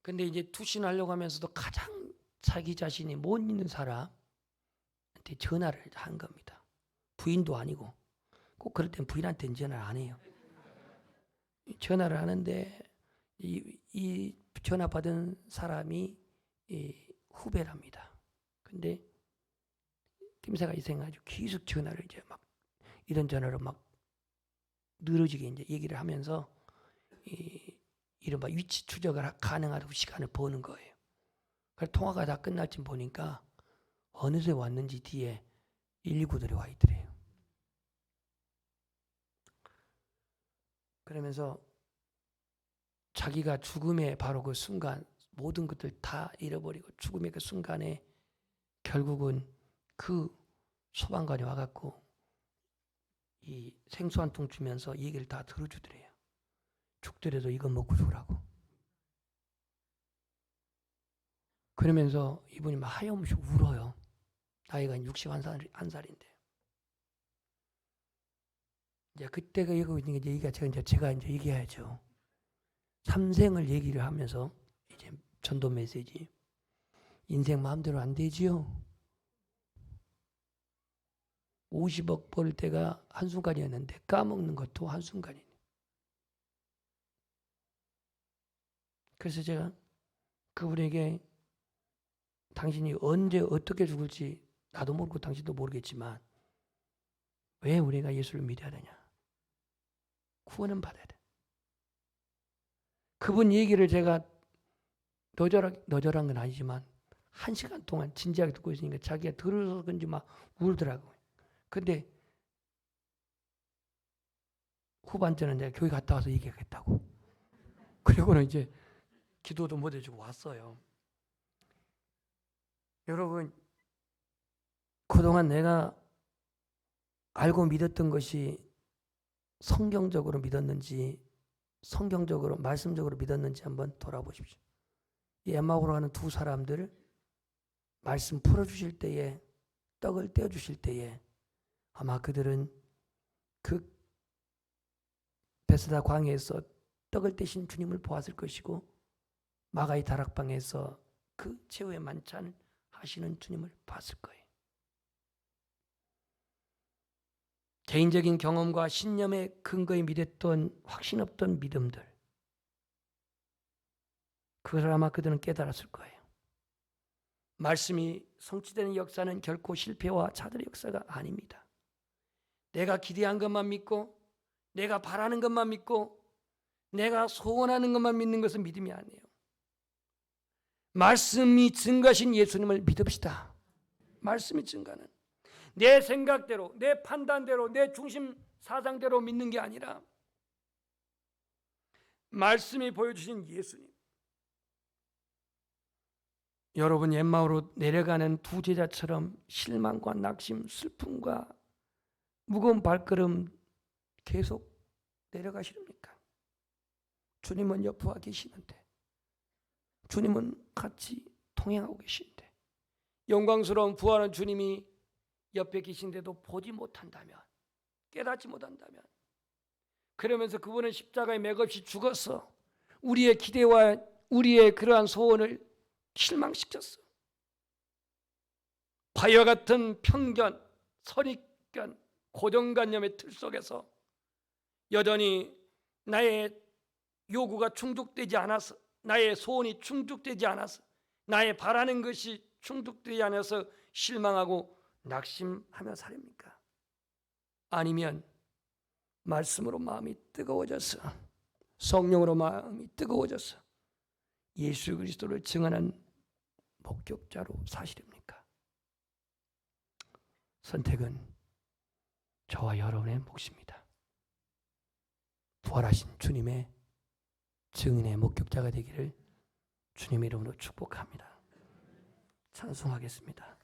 근데 이제 투신하려고 하면서도 가장 자기 자신이 못 있는 사람한테 전화를 한 겁니다. 부인도 아니고, 꼭 그럴 땐 부인한테는 전화를 안 해요. 전화를 하는데 이 전화 받은 사람이 후배랍니다. 근데 김새가 이생가지고 계속 전화를 이제 막 이런 전화로 막 늘어지게 이제 얘기를 하면서 이른바 위치 추적을 가능하도록 시간을 버는 거예요. 그래서 통화가 다 끝날 쯤 보니까 어느새 왔는지 뒤에 119들이 와 있더래요. 그러면서 자기가 죽음의 바로 그 순간 모든 것들 다 잃어버리고 죽음의 그 순간에 결국은 그 소방관이 와갖고 이 생수 한 통 주면서 얘기를 다 들어주더래요. 죽더라도 이거 먹고 죽으라고. 그러면서 이분이 막 하염없이 울어요. 나이가 61살인데. 이제 그때가 이거 이제 얘기가 제가 이제 얘기해야죠. 삼생을 얘기를 하면서 이제 전도 메시지. 인생 마음대로 안 되지요. 50억 벌 때가 한순간이었는데 까먹는 것도 한순간이네. 그래서 제가 그분에게 당신이 언제 어떻게 죽을지 나도 모르고 당신도 모르겠지만 왜 우리가 예수를 믿어야 되냐? 구원은 받아야 돼. 그분 얘기를 제가 너절한 건 아니지만 1시간 동안 진지하게 듣고 있으니까 자기가 들어서 그런지 막 울더라고요. 근데 후반전은 내가 교회 갔다 와서 얘기하겠다고. 그리고는 이제 기도도 못 해주고 왔어요. 여러분, 그동안 내가 알고 믿었던 것이 성경적으로 믿었는지 성경적으로 말씀적으로 믿었는지 한번 돌아보십시오. 이 엠마오로 가는 두 사람들 말씀 풀어주실 때에 떡을 떼어주실 때에 아마 그들은 그 베스다 광야에서 떡을 떼신 주님을 보았을 것이고 마가이 다락방에서 그 최후의 만찬 하시는 주님을 봤을 거예요. 개인적인 경험과 신념의 근거에 믿었던 확신 없던 믿음들, 그것을 아마 그들은 깨달았을 거예요. 말씀이 성취되는 역사는 결코 실패와 차들의 역사가 아닙니다. 내가 기대한 것만 믿고 내가 바라는 것만 믿고 내가 소원하는 것만 믿는 것은 믿음이 아니에요. 말씀이 증거하신 예수님을 믿읍시다. 말씀이 증거하는 내 생각대로, 내 판단대로, 내 중심 사상대로 믿는 게 아니라 말씀이 보여주신 예수님. 여러분 엠마오로 내려가는 두 제자처럼 실망과 낙심, 슬픔과 무거운 발걸음 계속 내려가시렵니까? 주님은 옆에 와 계시는데, 주님은 같이 동행하고 계시는데, 영광스러운 부활한 주님이 옆에 계신데도 보지 못한다면, 깨닫지 못한다면, 그러면서 그분은 십자가에 맥없이 죽어서 우리의 기대와 우리의 그러한 소원을 실망시켰어. 과와 같은 편견, 선입견, 고정관념의 틀 속에서 여전히 나의 요구가 충족되지 않아서, 나의 소원이 충족되지 않아서, 나의 바라는 것이 충족되지 않아서 실망하고 낙심하며 살입니까? 아니면 말씀으로 마음이 뜨거워져서, 성령으로 마음이 뜨거워져서 예수 그리스도를 증언한 목격자로 사시렵니까? 선택은 저와 여러분의 몫입니다. 부활하신 주님의 증인의 목격자가 되기를 주님의 이름으로 축복합니다. 찬송하겠습니다.